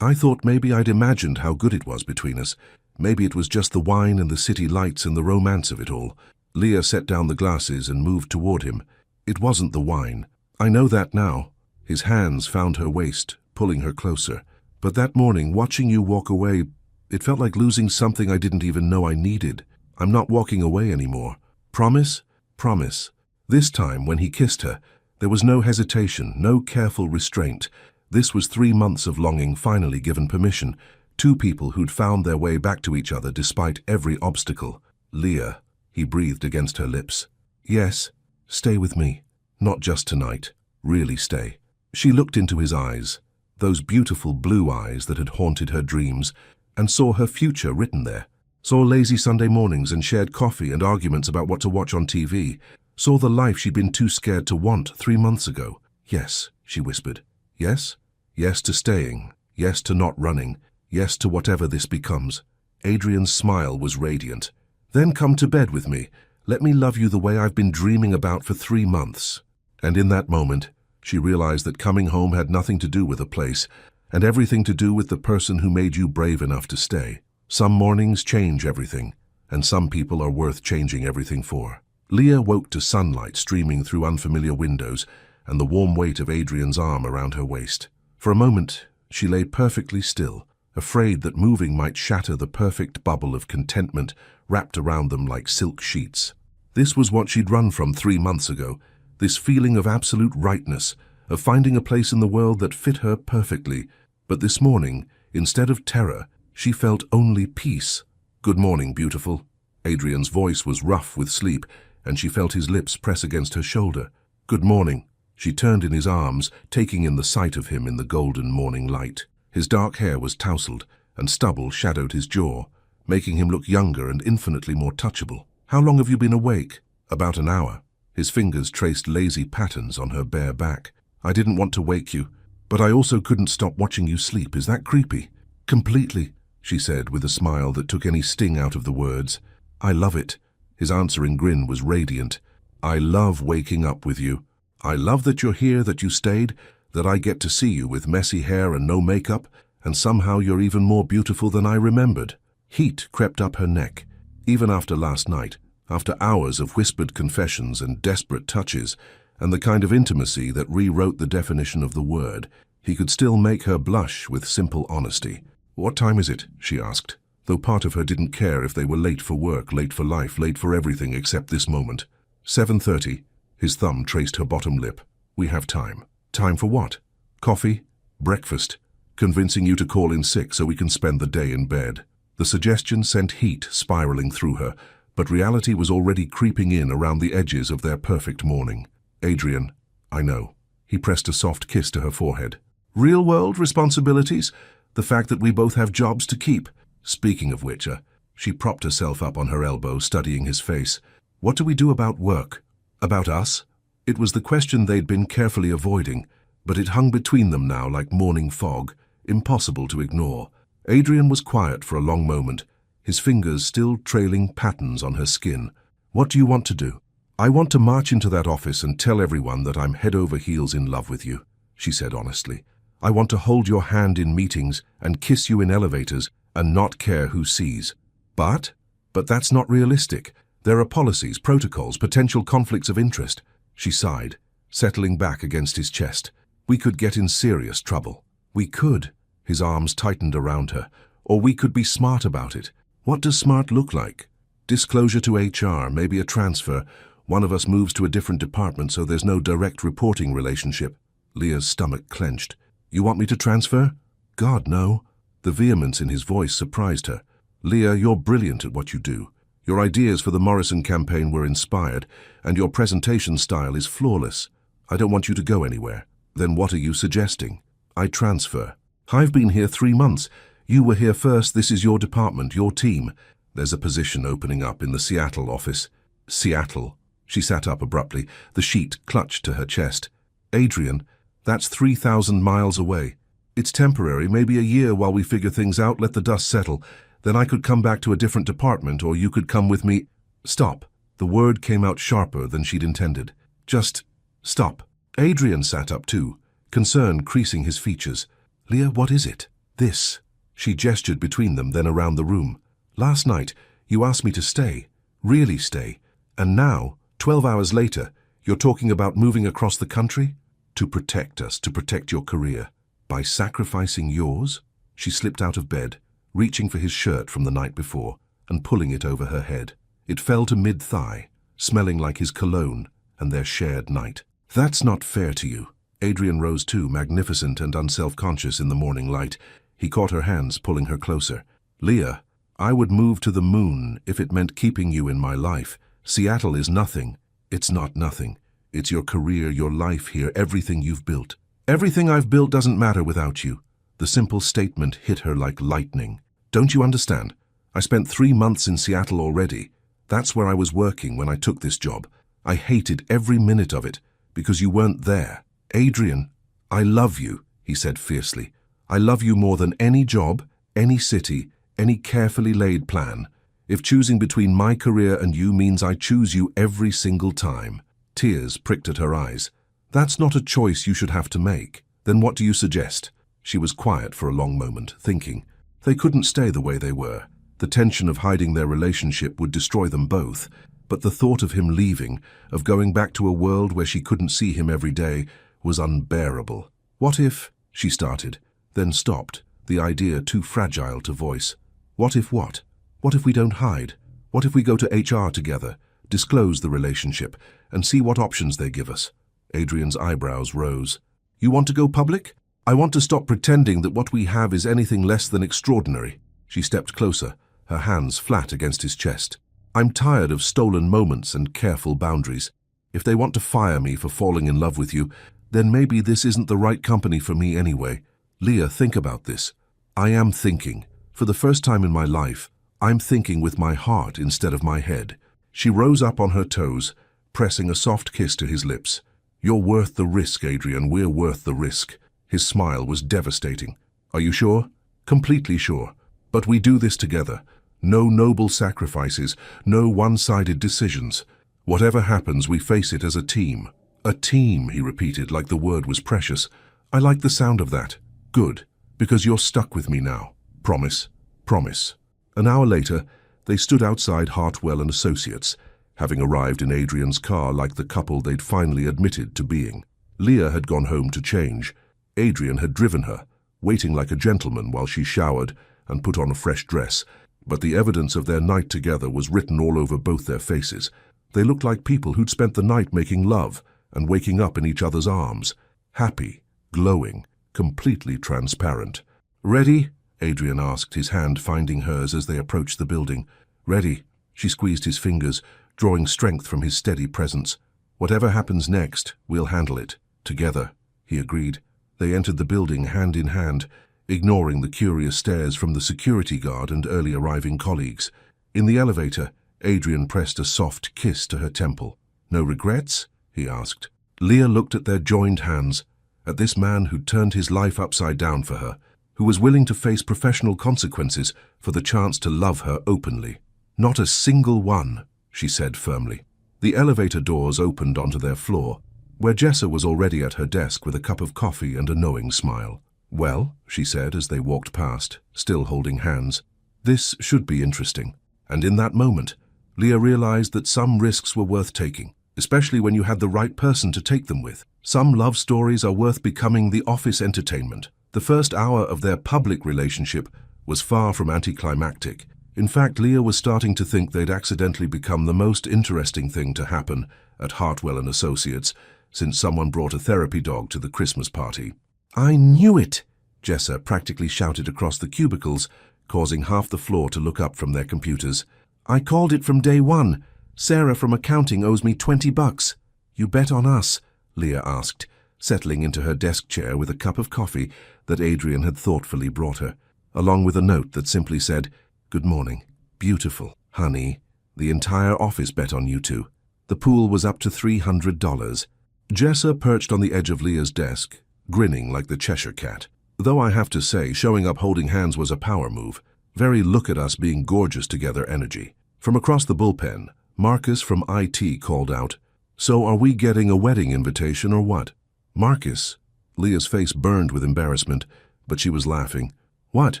maybe I'd imagined how good it was between us. Maybe it was just the wine and the city lights and the romance of it all." Leah set down the glasses and moved toward him. "It wasn't the wine. I know that now." His hands found her waist, pulling her closer. "But that morning, watching you walk away, it felt like losing something I didn't even know I needed. I'm not walking away anymore. Promise?" "Promise." This time, when he kissed her, there was no hesitation, no careful restraint. This was 3 months of longing finally given permission. 2 people who'd found their way back to each other despite every obstacle. "Leah," he breathed against her lips. "Yes, stay with me. Not just tonight. Really stay." She looked into his eyes, those beautiful blue eyes that had haunted her dreams, and saw her future written there. Saw lazy Sunday mornings and shared coffee and arguments about what to watch on TV. Saw the life she'd been too scared to want 3 months ago. Yes, she whispered. Yes? Yes to staying. Yes to not running. Yes to whatever this becomes. Adrian's smile was radiant. Then come to bed with me. Let me love you the way I've been dreaming about for 3 months. And in that moment, she realized that coming home had nothing to do with a place, and everything to do with the person who made you brave enough to stay. Some mornings change everything, and some people are worth changing everything for. Leah woke to sunlight streaming through unfamiliar windows and the warm weight of Adrian's arm around her waist. For a moment, she lay perfectly still, afraid that moving might shatter the perfect bubble of contentment wrapped around them like silk sheets. This was what she'd run from 3 months ago, this feeling of absolute rightness, of finding a place in the world that fit her perfectly. But this morning, instead of terror, she felt only peace. "Good morning, beautiful." Adrian's voice was rough with sleep, and she felt his lips press against her shoulder. "Good morning." She turned in his arms, taking in the sight of him in the golden morning light. His dark hair was tousled, and stubble shadowed his jaw, making him look younger and infinitely more touchable. "How long have you been awake?" "About an hour." His fingers traced lazy patterns on her bare back. "I didn't want to wake you, but I also couldn't stop watching you sleep. Is that creepy?" "Completely," she said with a smile that took any sting out of the words. "I love it." His answering grin was radiant. "I love waking up with you. I love that you're here, that you stayed, that I get to see you with messy hair and no makeup, and somehow you're even more beautiful than I remembered." Heat crept up her neck. Even after last night, after hours of whispered confessions and desperate touches, and the kind of intimacy that rewrote the definition of the word, he could still make her blush with simple honesty. "What time is it?" she asked, though part of her didn't care if they were late for work, late for life, late for everything except this moment. 7:30. His thumb traced her bottom lip. "We have time." "Time for what?" "Coffee? Breakfast? Convincing you to call in sick so we can spend the day in bed." The suggestion sent heat spiraling through her, but reality was already creeping in around the edges of their perfect morning. "Adrian, I know." He pressed a soft kiss to her forehead. "Real-world responsibilities? The fact that we both have jobs to keep. Speaking of which," she propped herself up on her elbow, studying his face. "What do we do about work? About us?" It was the question they'd been carefully avoiding, but it hung between them now like morning fog, impossible to ignore. Adrian was quiet for a long moment, his fingers still trailing patterns on her skin. "What do you want to do?" "I want to march into that office and tell everyone that I'm head over heels in love with you," she said honestly. "I want to hold your hand in meetings and kiss you in elevators and not care who sees. But that's not realistic. There are policies, protocols, potential conflicts of interest." She sighed, settling back against his chest. "We could get in serious trouble." "We could." His arms tightened around her. "Or we could be smart about it." "What does smart look like?" "Disclosure to HR, maybe a transfer. One of us moves to a different department so there's no direct reporting relationship." Leah's stomach clenched. "You want me to transfer?" "God, no." The vehemence in his voice surprised her. "Leah, you're brilliant at what you do. Your ideas for the Morrison campaign were inspired, and your presentation style is flawless. I don't want you to go anywhere." "Then what are you suggesting?" "I transfer." "I've been here 3 months. You were here first. This is your department, your team. There's a position opening up in the Seattle office." "Seattle?" She sat up abruptly, the sheet clutched to her chest. "Adrian, that's 3,000 miles away. It's temporary, maybe a year while we figure things out, let the dust settle. Then I could come back to a different department, or you could come with me." "Stop." The word came out sharper than she'd intended. "Just stop." Adrian sat up too, concern creasing his features. "Leah, what is it?" "This." She gestured between them, then around the room. "Last night, you asked me to stay, really stay. And now, 12 hours later, you're talking about moving across the country? To protect us, to protect your career. By sacrificing yours?" She slipped out of bed, reaching for his shirt from the night before, and pulling it over her head. It fell to mid-thigh, smelling like his cologne and their shared night. "That's not fair to you." Adrian rose too, magnificent and unself-conscious in the morning light. He caught her hands, pulling her closer. "Leah, I would move to the moon if it meant keeping you in my life. Seattle is nothing." "It's not nothing. It's your career, your life here, everything you've built." "Everything I've built doesn't matter without you." The simple statement hit her like lightning. "Don't you understand? I spent 3 months in Seattle already. That's where I was working when I took this job. I hated every minute of it because you weren't there. Adrian, I love you, he said fiercely. I love you more than any job, any city, any carefully laid plan. If choosing between my career and you means I choose you every single time. Tears pricked at her eyes. That's not a choice you should have to make. Then what do you suggest? She was quiet for a long moment, thinking. They couldn't stay the way they were. The tension of hiding their relationship would destroy them both, but the thought of him leaving, of going back to a world where she couldn't see him every day, was unbearable. What if, she started, then stopped, the idea too fragile to voice. What if what? What if we don't hide? What if we go to HR together, disclose the relationship, and see what options they give us? Adrian's eyebrows rose. You want to go public? I want to stop pretending that what we have is anything less than extraordinary. She stepped closer, her hands flat against his chest. I'm tired of stolen moments and careful boundaries. If they want to fire me for falling in love with you, then maybe this isn't the right company for me anyway. Leah, think about this. I am thinking. For the first time in my life, I'm thinking with my heart instead of my head. She rose up on her toes, pressing a soft kiss to his lips. You're worth the risk, Adrian. We're worth the risk. His smile was devastating. Are you sure? Completely sure. But we do this together. No noble sacrifices, no one-sided decisions. Whatever happens, we face it as a team. A team, he repeated like the word was precious. I like the sound of that. Good, because you're stuck with me now. Promise? Promise. An hour later, they stood outside Hartwell and Associates, having arrived in Adrian's car like the couple they'd finally admitted to being. Leah had gone home to change. Adrian had driven her, waiting like a gentleman while she showered and put on a fresh dress, but the evidence of their night together was written all over both their faces. They looked like people who'd spent the night making love and waking up in each other's arms, happy, glowing, completely transparent. Ready? Adrian asked, his hand finding hers as they approached the building. Ready. She squeezed his fingers, drawing strength from his steady presence. Whatever happens next, we'll handle it. Together, he agreed. They entered the building hand in hand, ignoring the curious stares from the security guard and early arriving colleagues. In the elevator, Adrian pressed a soft kiss to her temple. No regrets? He asked. Leah looked at their joined hands, at this man who'd turned his life upside down for her, who was willing to face professional consequences for the chance to love her openly. Not a single one, she said firmly. The elevator doors opened onto their floor, where Jessa was already at her desk with a cup of coffee and a knowing smile. Well, she said as they walked past, still holding hands, this should be interesting. And in that moment, Leah realized that some risks were worth taking, especially when you had the right person to take them with. Some love stories are worth becoming the office entertainment. The first hour of their public relationship was far from anticlimactic. In fact, Leah was starting to think they'd accidentally become the most interesting thing to happen at Hartwell and Associates since someone brought a therapy dog to the Christmas party. I knew it! Jessa practically shouted across the cubicles, causing half the floor to look up from their computers. I called it from day one. Sarah from accounting owes me $20. You bet on us, Leah asked, settling into her desk chair with a cup of coffee that Adrian had thoughtfully brought her, along with a note that simply said, Good morning. Beautiful, honey. The entire office bet on you two. The pool was up to $300. Jessa perched on the edge of Leah's desk, grinning like the Cheshire Cat. Though I have to say, showing up holding hands was a power move. Very look at us being gorgeous together energy. From across the bullpen, Marcus from IT called out, So are we getting a wedding invitation or what? Marcus? Leah's face burned with embarrassment, but she was laughing. What?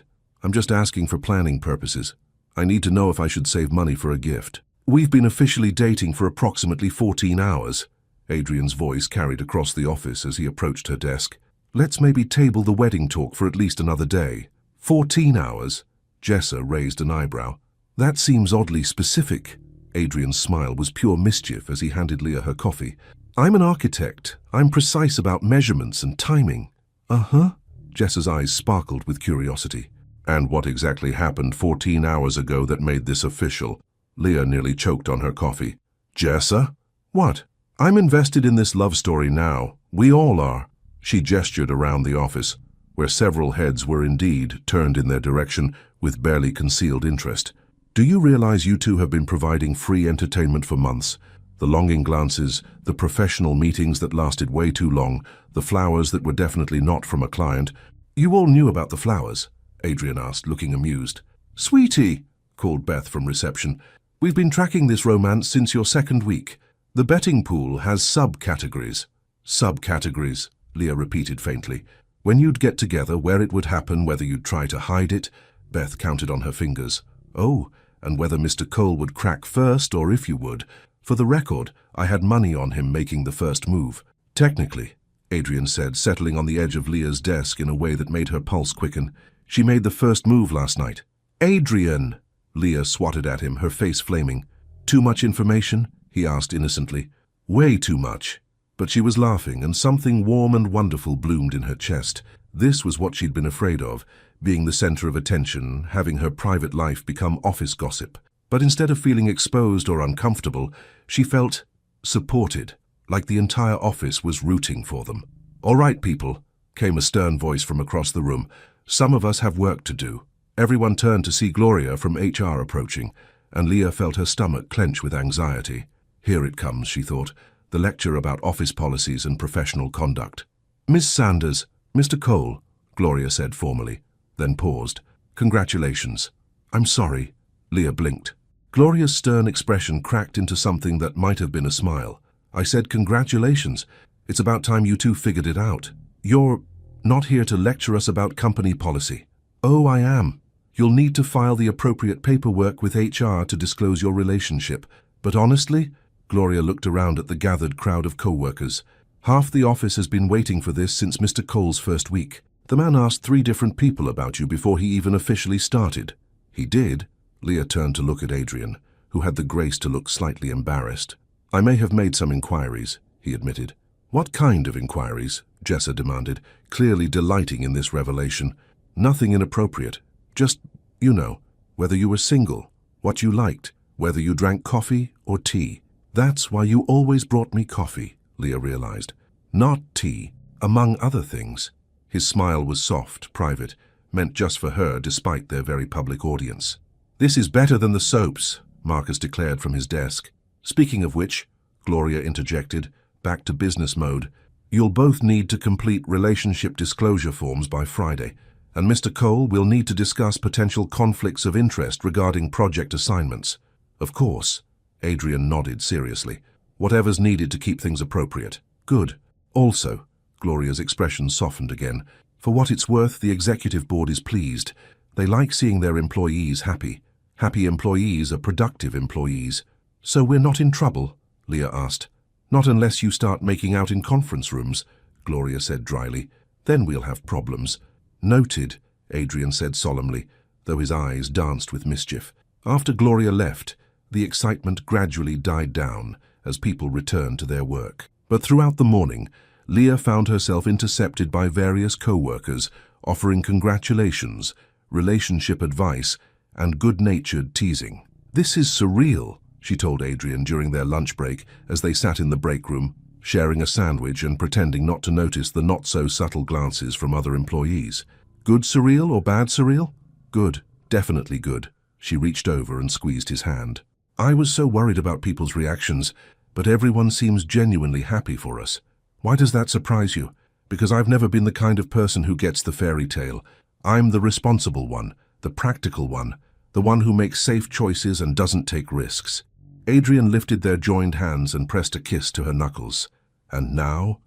I'm just asking for planning purposes. I need to know if I should save money for a gift. We've been officially dating for approximately 14 hours. Adrian's voice carried across the office as he approached her desk. Let's maybe table the wedding talk for at least another day. 14 hours? Jessa raised an eyebrow. That seems oddly specific. Adrian's smile was pure mischief as he handed Leah her coffee. I'm an architect. I'm precise about measurements and timing. Uh-huh. Jessa's eyes sparkled with curiosity. And what exactly happened 14 hours ago that made this official? Leah nearly choked on her coffee. Jessa? What? I'm invested in this love story now. We all are. She gestured around the office, where several heads were indeed turned in their direction with barely concealed interest. Do you realize you two have been providing free entertainment for months? The longing glances, the professional meetings that lasted way too long, the flowers that were definitely not from a client. You all knew about the flowers? Adrian asked, looking amused. Sweetie, called Beth from reception, we've been tracking this romance since your second week. The betting pool has subcategories. Subcategories, Leah repeated faintly. When you'd get together, where it would happen, whether you'd try to hide it. Beth counted on her fingers. Oh, and whether Mr. Cole would crack first or if you would. For the record, I had money on him making the first move. Technically, Adrian said, settling on the edge of Leah's desk in a way that made her pulse quicken. She made the first move last night. Adrian! Leah swatted at him, her face flaming. Too much information? He asked innocently. Way too much. But she was laughing, and something warm and wonderful bloomed in her chest. This was what she'd been afraid of, being the center of attention, having her private life become office gossip. But instead of feeling exposed or uncomfortable, she felt supported, like the entire office was rooting for them. All right, people, came a stern voice from across the room. Some of us have work to do. Everyone turned to see Gloria from HR approaching, and Leah felt her stomach clench with anxiety. Here it comes, she thought, the lecture about office policies and professional conduct. Miss Sanders, Mr. Cole, Gloria said formally, then paused. Congratulations. I'm sorry. Leah blinked. Gloria's stern expression cracked into something that might have been a smile. I said congratulations. It's about time you two figured it out. You're not here to lecture us about company policy. Oh, I am. You'll need to file the appropriate paperwork with HR to disclose your relationship. But honestly, Gloria looked around at the gathered crowd of co-workers. Half the office has been waiting for this since Mr. Cole's first week. The man asked 3 different people about you before he even officially started. He did? Leah turned to look at Adrian, who had the grace to look slightly embarrassed. I may have made some inquiries, he admitted. What kind of inquiries? Jessa demanded, clearly delighting in this revelation. Nothing inappropriate. Just, you know, whether you were single, what you liked, whether you drank coffee or tea. That's why you always brought me coffee, Leah realized. Not tea, among other things. His smile was soft, private, meant just for her despite their very public audience. This is better than the soaps, Marcus declared from his desk. Speaking of which, Gloria interjected, back to business mode, you'll both need to complete relationship disclosure forms by Friday, and Mr. Cole will need to discuss potential conflicts of interest regarding project assignments. Of course, Adrian nodded seriously. Whatever's needed to keep things appropriate. Good. Also, Gloria's expression softened again. For what it's worth, the executive board is pleased. They like seeing their employees happy. Happy employees are productive employees. So we're not in trouble? Leah asked. Not unless you start making out in conference rooms, Gloria said dryly. Then we'll have problems. Noted, Adrian said solemnly, though his eyes danced with mischief. After Gloria left, the excitement gradually died down as people returned to their work. But throughout the morning, Leah found herself intercepted by various co-workers offering congratulations, relationship advice, and good-natured teasing. This is surreal, she told Adrian during their lunch break as they sat in the break room, sharing a sandwich and pretending not to notice the not-so-subtle glances from other employees. Good surreal or bad surreal? Good, definitely good. She reached over and squeezed his hand. I was so worried about people's reactions, but everyone seems genuinely happy for us. Why does that surprise you? Because I've never been the kind of person who gets the fairy tale. I'm the responsible one, the practical one, the one who makes safe choices and doesn't take risks. Adrian lifted their joined hands and pressed a kiss to her knuckles. And now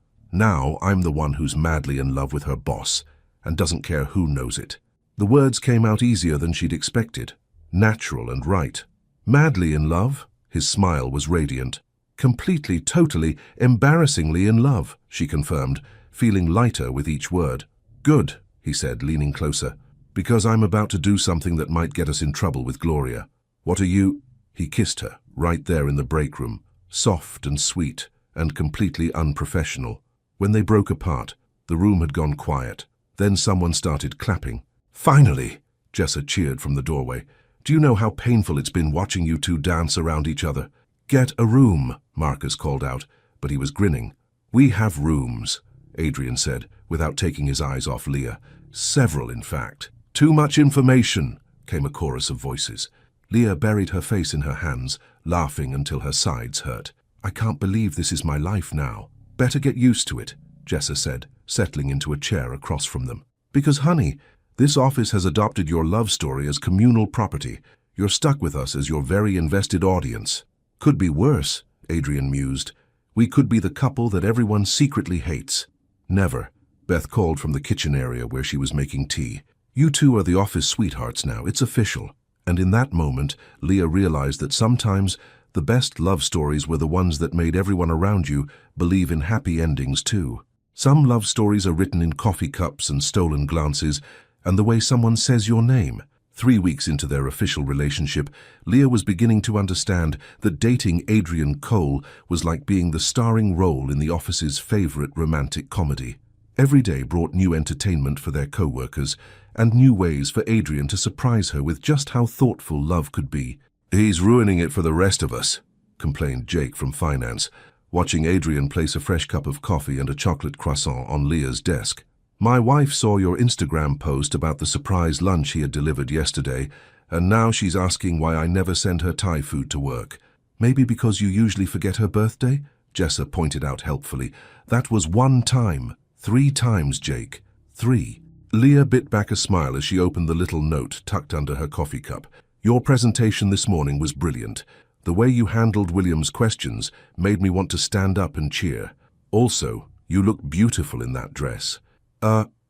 I'm the one who's madly in love with her boss and doesn't care who knows it. The words came out easier than she'd expected. Natural and right. Madly in love? His smile was radiant. Completely, totally, embarrassingly in love, she confirmed, feeling lighter with each word. Good, he said, leaning closer, because I'm about to do something that might get us in trouble with Gloria. What are you? He kissed her, right there in the break room, soft and sweet and completely unprofessional. When they broke apart, the room had gone quiet. Then someone started clapping. Finally, Jessa cheered from the doorway. Do you know how painful it's been watching you two dance around each other? Get a room, Marcus called out, but he was grinning. We have rooms, Adrian said, without taking his eyes off Leah. Several, in fact. Too much information, came a chorus of voices. Leah buried her face in her hands, laughing until her sides hurt. "I can't believe this is my life now." "Better get used to it," Jessa said, settling into a chair across from them. "Because, honey, this office has adopted your love story as communal property. You're stuck with us as your very invested audience." "Could be worse," Adrian mused. "We could be the couple that everyone secretly hates." "Never," Beth called from the kitchen area where she was making tea. "You two are the office sweethearts now, it's official." And in that moment, Leah realized that sometimes the best love stories were the ones that made everyone around you believe in happy endings too. Some love stories are written in coffee cups and stolen glances, and the way someone says your name. 3 weeks into their official relationship, Leah was beginning to understand that dating Adrian Cole was like being the starring role in the office's favorite romantic comedy. Every day brought new entertainment for their co-workers, and new ways for Adrian to surprise her with just how thoughtful love could be. "He's ruining it for the rest of us," complained Jake from finance, watching Adrian place a fresh cup of coffee and a chocolate croissant on Leah's desk. "My wife saw your Instagram post about the surprise lunch he had delivered yesterday, and now she's asking why I never send her Thai food to work." "Maybe because you usually forget her birthday?" Jessa pointed out helpfully. "That was 1 time. 3 times, Jake. 3. Leah bit back a smile as she opened the little note tucked under her coffee cup. "Your presentation this morning was brilliant. The way you handled William's questions made me want to stand up and cheer. Also, you look beautiful in that dress."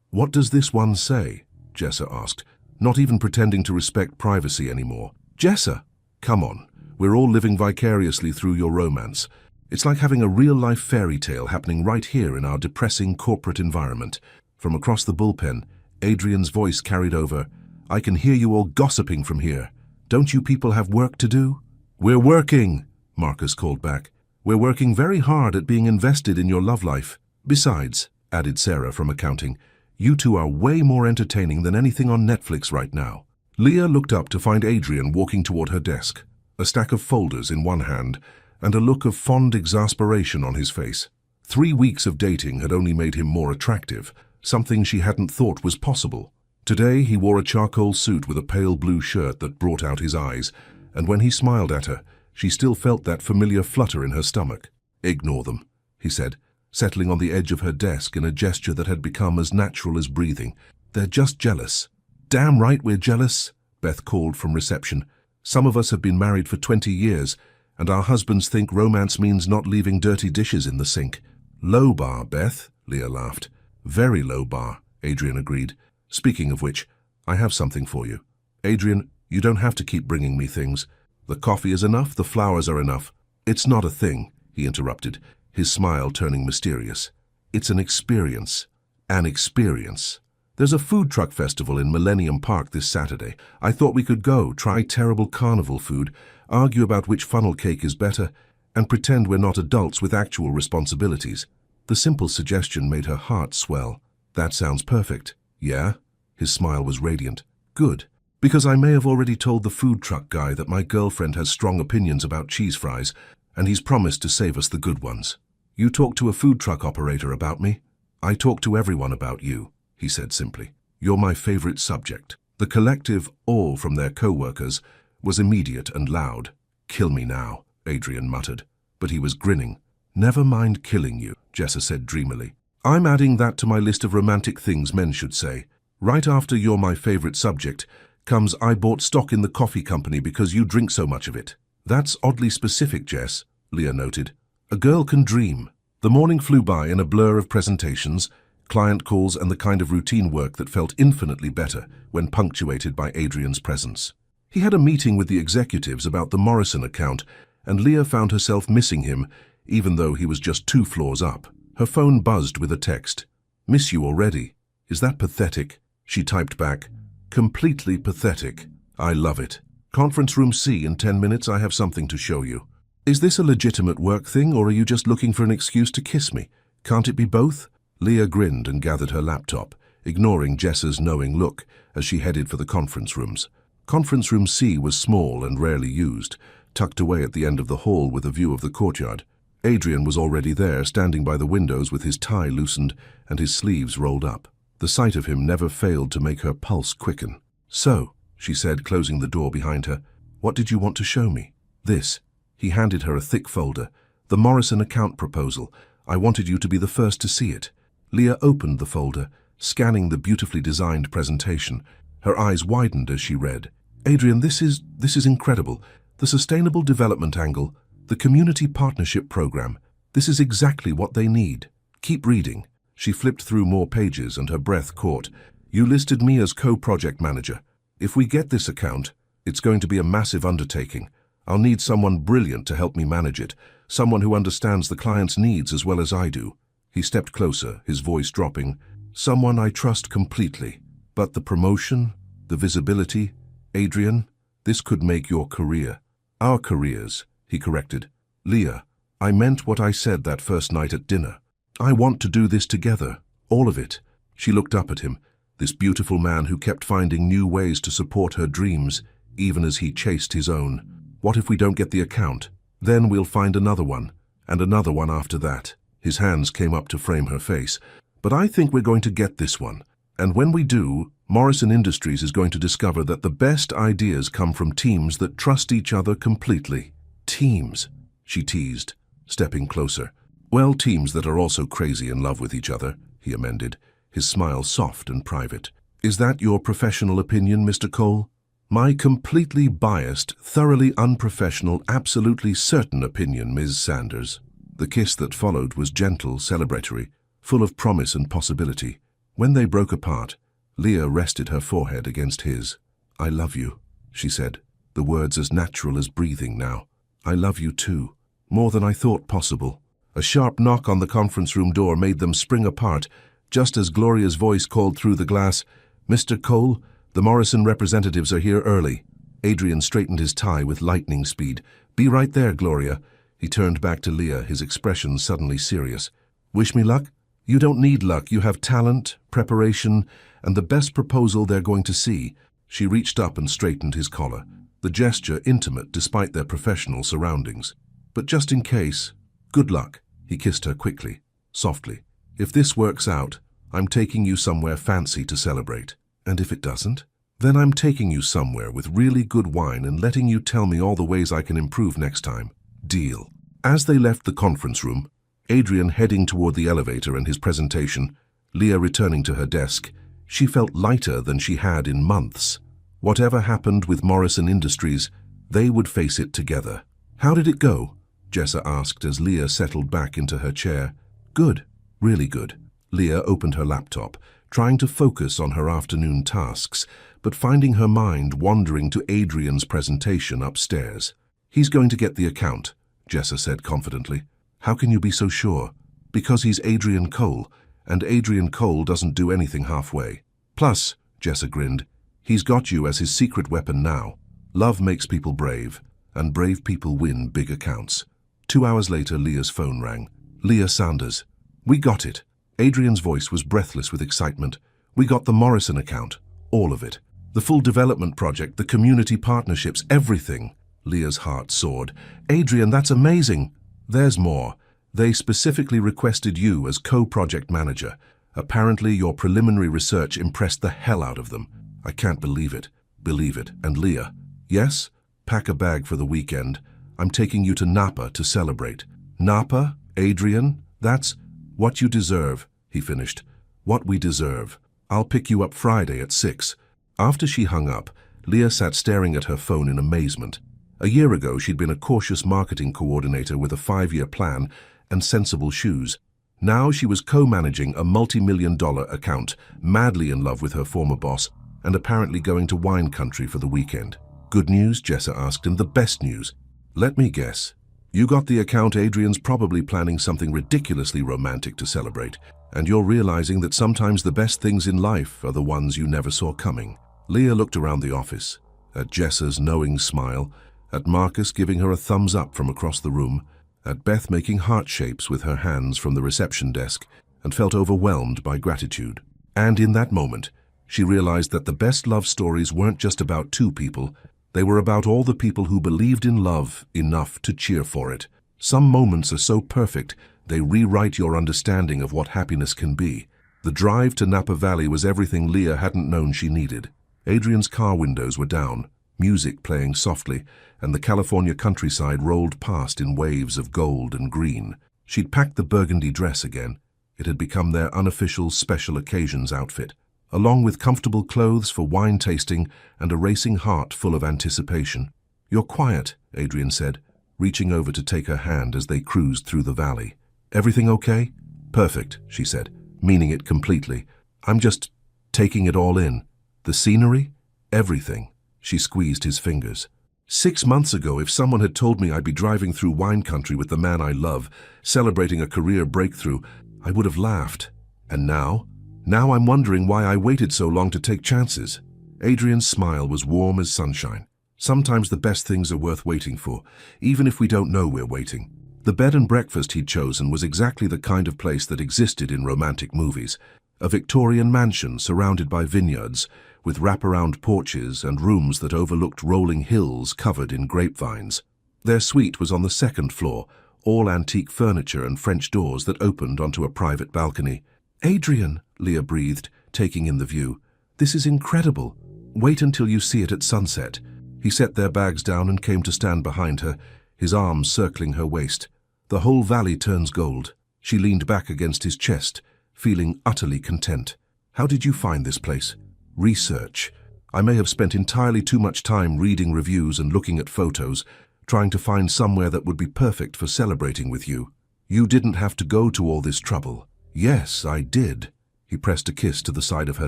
What does this one say?" Jessa asked, not even pretending to respect privacy anymore. "Jessa, come on. We're all living vicariously through your romance. It's like having a real-life fairy tale happening right here in our depressing corporate environment." From across the bullpen, Adrian's voice carried over. "I can hear you all gossiping from here. Don't you people have work to do?" "We're working," Marcus called back. "We're working very hard at being invested in your love life. Besides," added Sarah from accounting, "you two are way more entertaining than anything on Netflix right now." Leah looked up to find Adrian walking toward her desk, a stack of folders in one hand and a look of fond exasperation on his face. 3 weeks of dating had only made him more attractive, something she hadn't thought was possible. Today he wore a charcoal suit with a pale blue shirt that brought out his eyes, and when he smiled at her, she still felt that familiar flutter in her stomach. "Ignore them," he said, settling on the edge of her desk in a gesture that had become as natural as breathing. "They're just jealous." "Damn right we're jealous," Beth called from reception. "Some of us have been married for 20 years, and our husbands think romance means not leaving dirty dishes in the sink." "Low bar, Beth," Leah laughed. "Very low bar," Adrian agreed. "Speaking of which, I have something for you." "Adrian, you don't have to keep bringing me things. The coffee is enough, the flowers are enough." "It's not a thing," he interrupted, his smile turning mysterious. "It's an experience. An experience. There's a food truck festival in Millennium Park this Saturday. I thought we could go, try terrible carnival food, argue about which funnel cake is better, and pretend we're not adults with actual responsibilities." The simple suggestion made her heart swell. "That sounds perfect." "Yeah?" His smile was radiant. "Good. Because I may have already told the food truck guy that my girlfriend has strong opinions about cheese fries, and he's promised to save us the good ones." "You talked to a food truck operator about me?" "I talked to everyone about you," he said simply. "You're my favorite subject." The collective awe from their co-workers was immediate and loud. "Kill me now," Adrian muttered, but he was grinning. "Never mind killing you," Jessa said dreamily. "I'm adding that to my list of romantic things men should say. Right after you're my favorite subject comes I bought stock in the coffee company because you drink so much of it." "That's oddly specific, Jess," Leah noted. "A girl can dream." The morning flew by in a blur of presentations, client calls, and the kind of routine work that felt infinitely better when punctuated by Adrian's presence. He had a meeting with the executives about the Morrison account, and Leah found herself missing him, even though he was just 2 floors up. Her phone buzzed with a text. "Miss you already. Is that pathetic?" She typed back, "Completely pathetic. I love it. Conference room C in 10 minutes, I have something to show you." "Is this a legitimate work thing, or are you just looking for an excuse to kiss me? Can't it be both?" Leah grinned and gathered her laptop, ignoring Jessa's knowing look as she headed for the conference rooms. Conference room C was small and rarely used, tucked away at the end of the hall with a view of the courtyard. Adrian was already there, standing by the windows with his tie loosened and his sleeves rolled up. The sight of him never failed to make her pulse quicken. "So," she said, closing the door behind her, What did you want to show me? This. He handed her a thick folder. The Morrison account proposal. I wanted you to be the first to see it. Leah opened the folder, scanning the beautifully designed presentation. Her eyes widened as she read. Adrian, this is incredible. The Sustainable Development Angle, the Community Partnership Program. This is exactly what they need. Keep reading. She flipped through more pages and her breath caught. You listed me as co-project manager. If we get this account, it's going to be a massive undertaking. I'll need someone brilliant to help me manage it, someone who understands the client's needs as well as I do. He stepped closer, his voice dropping. Someone I trust completely. But the promotion, the visibility, Adrian, this could make your career. Our careers, he corrected. Leah, I meant what I said that first night at dinner. I want to do this together, all of it. She looked up at him, this beautiful man who kept finding new ways to support her dreams, even as he chased his own. What if we don't get the account? Then we'll find another one, and another one after that. His hands came up to frame her face. But I think we're going to get this one. And when we do, Morrison Industries is going to discover that the best ideas come from teams that trust each other completely. Teams, she teased, stepping closer. Well, teams that are also crazy in love with each other, he amended, his smile soft and private. Is that your professional opinion, Mr. Cole? My completely biased, thoroughly unprofessional, absolutely certain opinion, Ms. Sanders. The kiss that followed was gentle, celebratory, full of promise and possibility. When they broke apart, Leah rested her forehead against his. I love you, she said, the words as natural as breathing now. I love you too, more than I thought possible. A sharp knock on the conference room door made them spring apart, just as Gloria's voice called through the glass, Mr. Cole, the Morrison representatives are here early. Adrian straightened his tie with lightning speed. Be right there, Gloria. He turned back to Leah, his expression suddenly serious. Wish me luck? You don't need luck. You have talent, preparation, and the best proposal they're going to see. She reached up and straightened his collar, the gesture intimate despite their professional surroundings. But just in case, good luck. He kissed her quickly, softly. If this works out, I'm taking you somewhere fancy to celebrate. And if it doesn't, then I'm taking you somewhere with really good wine and letting you tell me all the ways I can improve next time. Deal. As they left the conference room, Adrian heading toward the elevator and his presentation, Leah returning to her desk, she felt lighter than she had in months. Whatever happened with Morrison Industries, they would face it together. How did it go? Jessa asked as Leah settled back into her chair. Good. Really good. Leah opened her laptop, trying to focus on her afternoon tasks, but finding her mind wandering to Adrian's presentation upstairs. He's going to get the account, Jessa said confidently. How can you be so sure? Because he's Adrian Cole, and Adrian Cole doesn't do anything halfway. Plus, Jessa grinned, he's got you as his secret weapon now. Love makes people brave, and brave people win big accounts. 2 hours later, Leah's phone rang. Leah Sanders. We got it. Adrian's voice was breathless with excitement. We got the Morrison account. All of it. The full development project, the community partnerships, everything. Leah's heart soared. Adrian, that's amazing. There's more. They specifically requested you as co-project manager. Apparently your preliminary research impressed the hell out of them. I can't believe it. Believe it. And Leah. Yes? Pack a bag for the weekend. I'm taking you to Napa to celebrate. Napa? Adrian? That's what you deserve, he finished. What we deserve. I'll pick you up Friday at 6. After she hung up, Leah sat staring at her phone in amazement. A year ago, she'd been a cautious marketing coordinator with a 5-year plan and sensible shoes. Now she was co-managing a multi-million-dollar account, madly in love with her former boss, and apparently going to wine country for the weekend. Good news? Jessa asked, and the best news. Let me guess. You got the account. Adrian's probably planning something ridiculously romantic to celebrate, and you're realizing that sometimes the best things in life are the ones you never saw coming. Leah looked around the office, at Jessa's knowing smile, at Marcus giving her a thumbs up from across the room, at Beth making heart shapes with her hands from the reception desk, and felt overwhelmed by gratitude. And in that moment, she realized that the best love stories weren't just about two people. They were about all the people who believed in love enough to cheer for it. Some moments are so perfect, they rewrite your understanding of what happiness can be. The drive to Napa Valley was everything Leah hadn't known she needed. Adrian's car windows were down, music playing softly, and the California countryside rolled past in waves of gold and green. She'd packed the burgundy dress again. It had become their unofficial special occasions outfit, along with comfortable clothes for wine tasting and a racing heart full of anticipation. "You're quiet," Adrian said, reaching over to take her hand as they cruised through the valley. "Everything okay?" "Perfect," she said, meaning it completely. "I'm just taking it all in. The scenery? Everything." She squeezed his fingers. 6 months ago, if someone had told me I'd be driving through wine country with the man I love, celebrating a career breakthrough, I would have laughed. And now? Now I'm wondering why I waited so long to take chances. Adrian's smile was warm as sunshine. Sometimes the best things are worth waiting for, even if we don't know we're waiting. The bed and breakfast he'd chosen was exactly the kind of place that existed in romantic movies. A Victorian mansion surrounded by vineyards, with wraparound porches and rooms that overlooked rolling hills covered in grapevines. Their suite was on the 2nd floor, all antique furniture and French doors that opened onto a private balcony. "Adrian," Leah breathed, taking in the view. "This is incredible. Wait until you see it at sunset." He set their bags down and came to stand behind her, his arms circling her waist. "The whole valley turns gold." She leaned back against his chest, feeling utterly content. "How did you find this place?" "Research. I may have spent entirely too much time reading reviews and looking at photos, trying to find somewhere that would be perfect for celebrating with you. You didn't have to go to all this trouble." "Yes, I did." He pressed a kiss to the side of her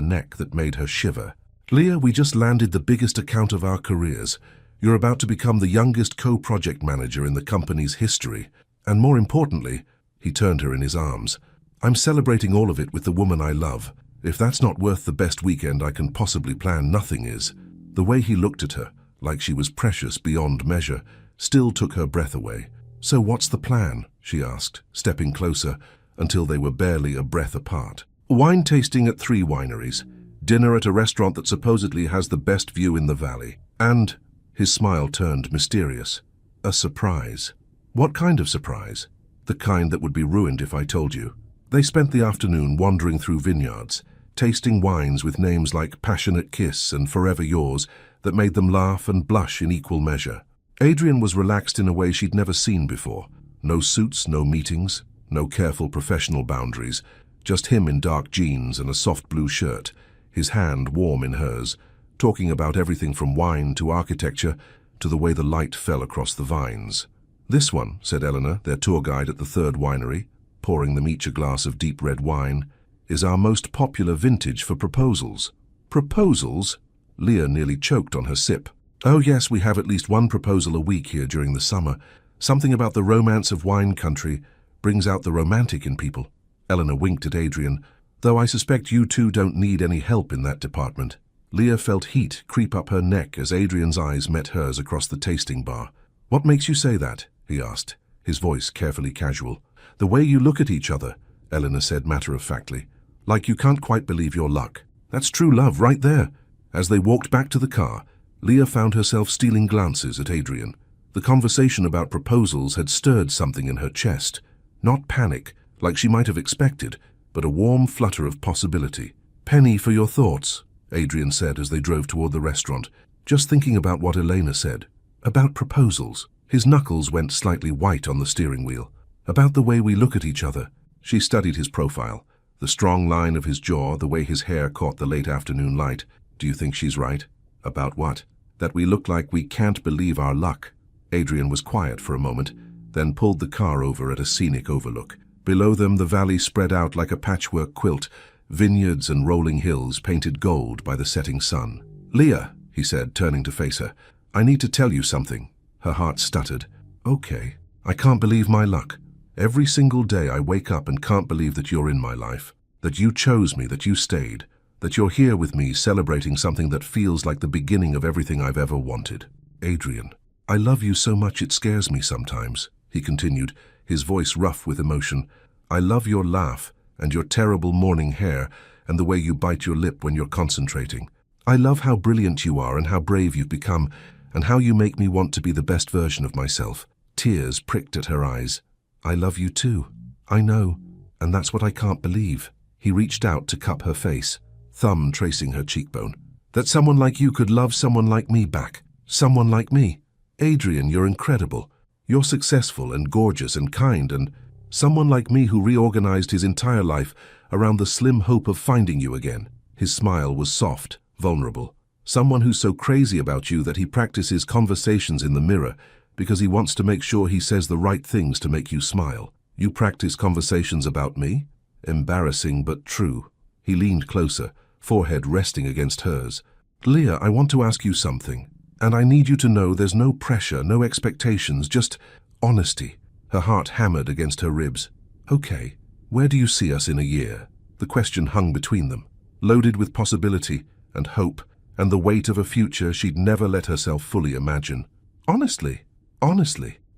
neck that made her shiver. "Leah, we just landed the biggest account of our careers. You're about to become the youngest co-project manager in the company's history. And more importantly," he turned her in his arms, "I'm celebrating all of it with the woman I love. If that's not worth the best weekend I can possibly plan, nothing is." The way he looked at her, like she was precious beyond measure, still took her breath away. "So what's the plan?" she asked, stepping closer until they were barely a breath apart. "Wine tasting at 3 wineries, dinner at a restaurant that supposedly has the best view in the valley, and," his smile turned mysterious, "a surprise." "What kind of surprise?" "The kind that would be ruined if I told you." They spent the afternoon wandering through vineyards, tasting wines with names like Passionate Kiss and Forever Yours that made them laugh and blush in equal measure. Adrian was relaxed in a way she'd never seen before. No suits, no meetings, no careful professional boundaries, just him in dark jeans and a soft blue shirt, his hand warm in hers, talking about everything from wine to architecture to the way the light fell across the vines. "This one," said Eleanor, their tour guide at the 3rd winery, pouring them each a glass of deep red wine, "is our most popular vintage for proposals." "Proposals?" Leah nearly choked on her sip. "Oh yes, we have at least one proposal a week here during the summer. Something about the romance of wine country brings out the romantic in people." Eleanor winked at Adrian, "Though I suspect you two don't need any help in that department." Leah felt heat creep up her neck as Adrian's eyes met hers across the tasting bar. "What makes you say that?" he asked, his voice carefully casual. "The way you look at each other," Eleanor said matter-of-factly, "like you can't quite believe your luck. That's true love right there." As they walked back to the car, Leah found herself stealing glances at Adrian. The conversation about proposals had stirred something in her chest. Not panic, like she might have expected, but a warm flutter of possibility. "Penny for your thoughts," Adrian said as they drove toward the restaurant, just thinking about what Elena said. "About proposals." His knuckles went slightly white on the steering wheel. "About the way we look at each other." She studied his profile, the strong line of his jaw, the way his hair caught the late afternoon light. "Do you think she's right?" "About what?" "That we look like we can't believe our luck." Adrian was quiet for a moment, then pulled the car over at a scenic overlook. Below them the valley spread out like a patchwork quilt, vineyards and rolling hills painted gold by the setting sun. "Leah," he said, turning to face her, "I need to tell you something." Her heart stuttered. "Okay. I can't believe my luck. Every single day I wake up and can't believe that you're in my life, that you chose me, that you stayed, that you're here with me celebrating something that feels like the beginning of everything I've ever wanted. Adrian, I love you so much it scares me sometimes," he continued, his voice rough with emotion. "I love your laugh and your terrible morning hair and the way you bite your lip when you're concentrating. I love how brilliant you are and how brave you've become and how you make me want to be the best version of myself." Tears pricked at her eyes. "I love you too. I know, and that's what I can't believe." He reached out to cup her face, thumb tracing her cheekbone. "That someone like you could love someone like me back. Someone like me. Adrian, you're incredible. You're successful and gorgeous and kind, and someone like me who reorganized his entire life around the slim hope of finding you again. His smile was soft, vulnerable. Someone who's so crazy about you that he practices conversations in the mirror because he wants to make sure he says the right things to make you smile. You practice conversations about me? Embarrassing but true. He leaned closer, forehead resting against hers. Leah, I want to ask you something, and I need you to know there's no pressure, no expectations, just honesty. Her heart hammered against her ribs. Okay, where do you see us in a year? The question hung between them, loaded with possibility and hope, and the weight of a future she'd never let herself fully imagine. Honestly,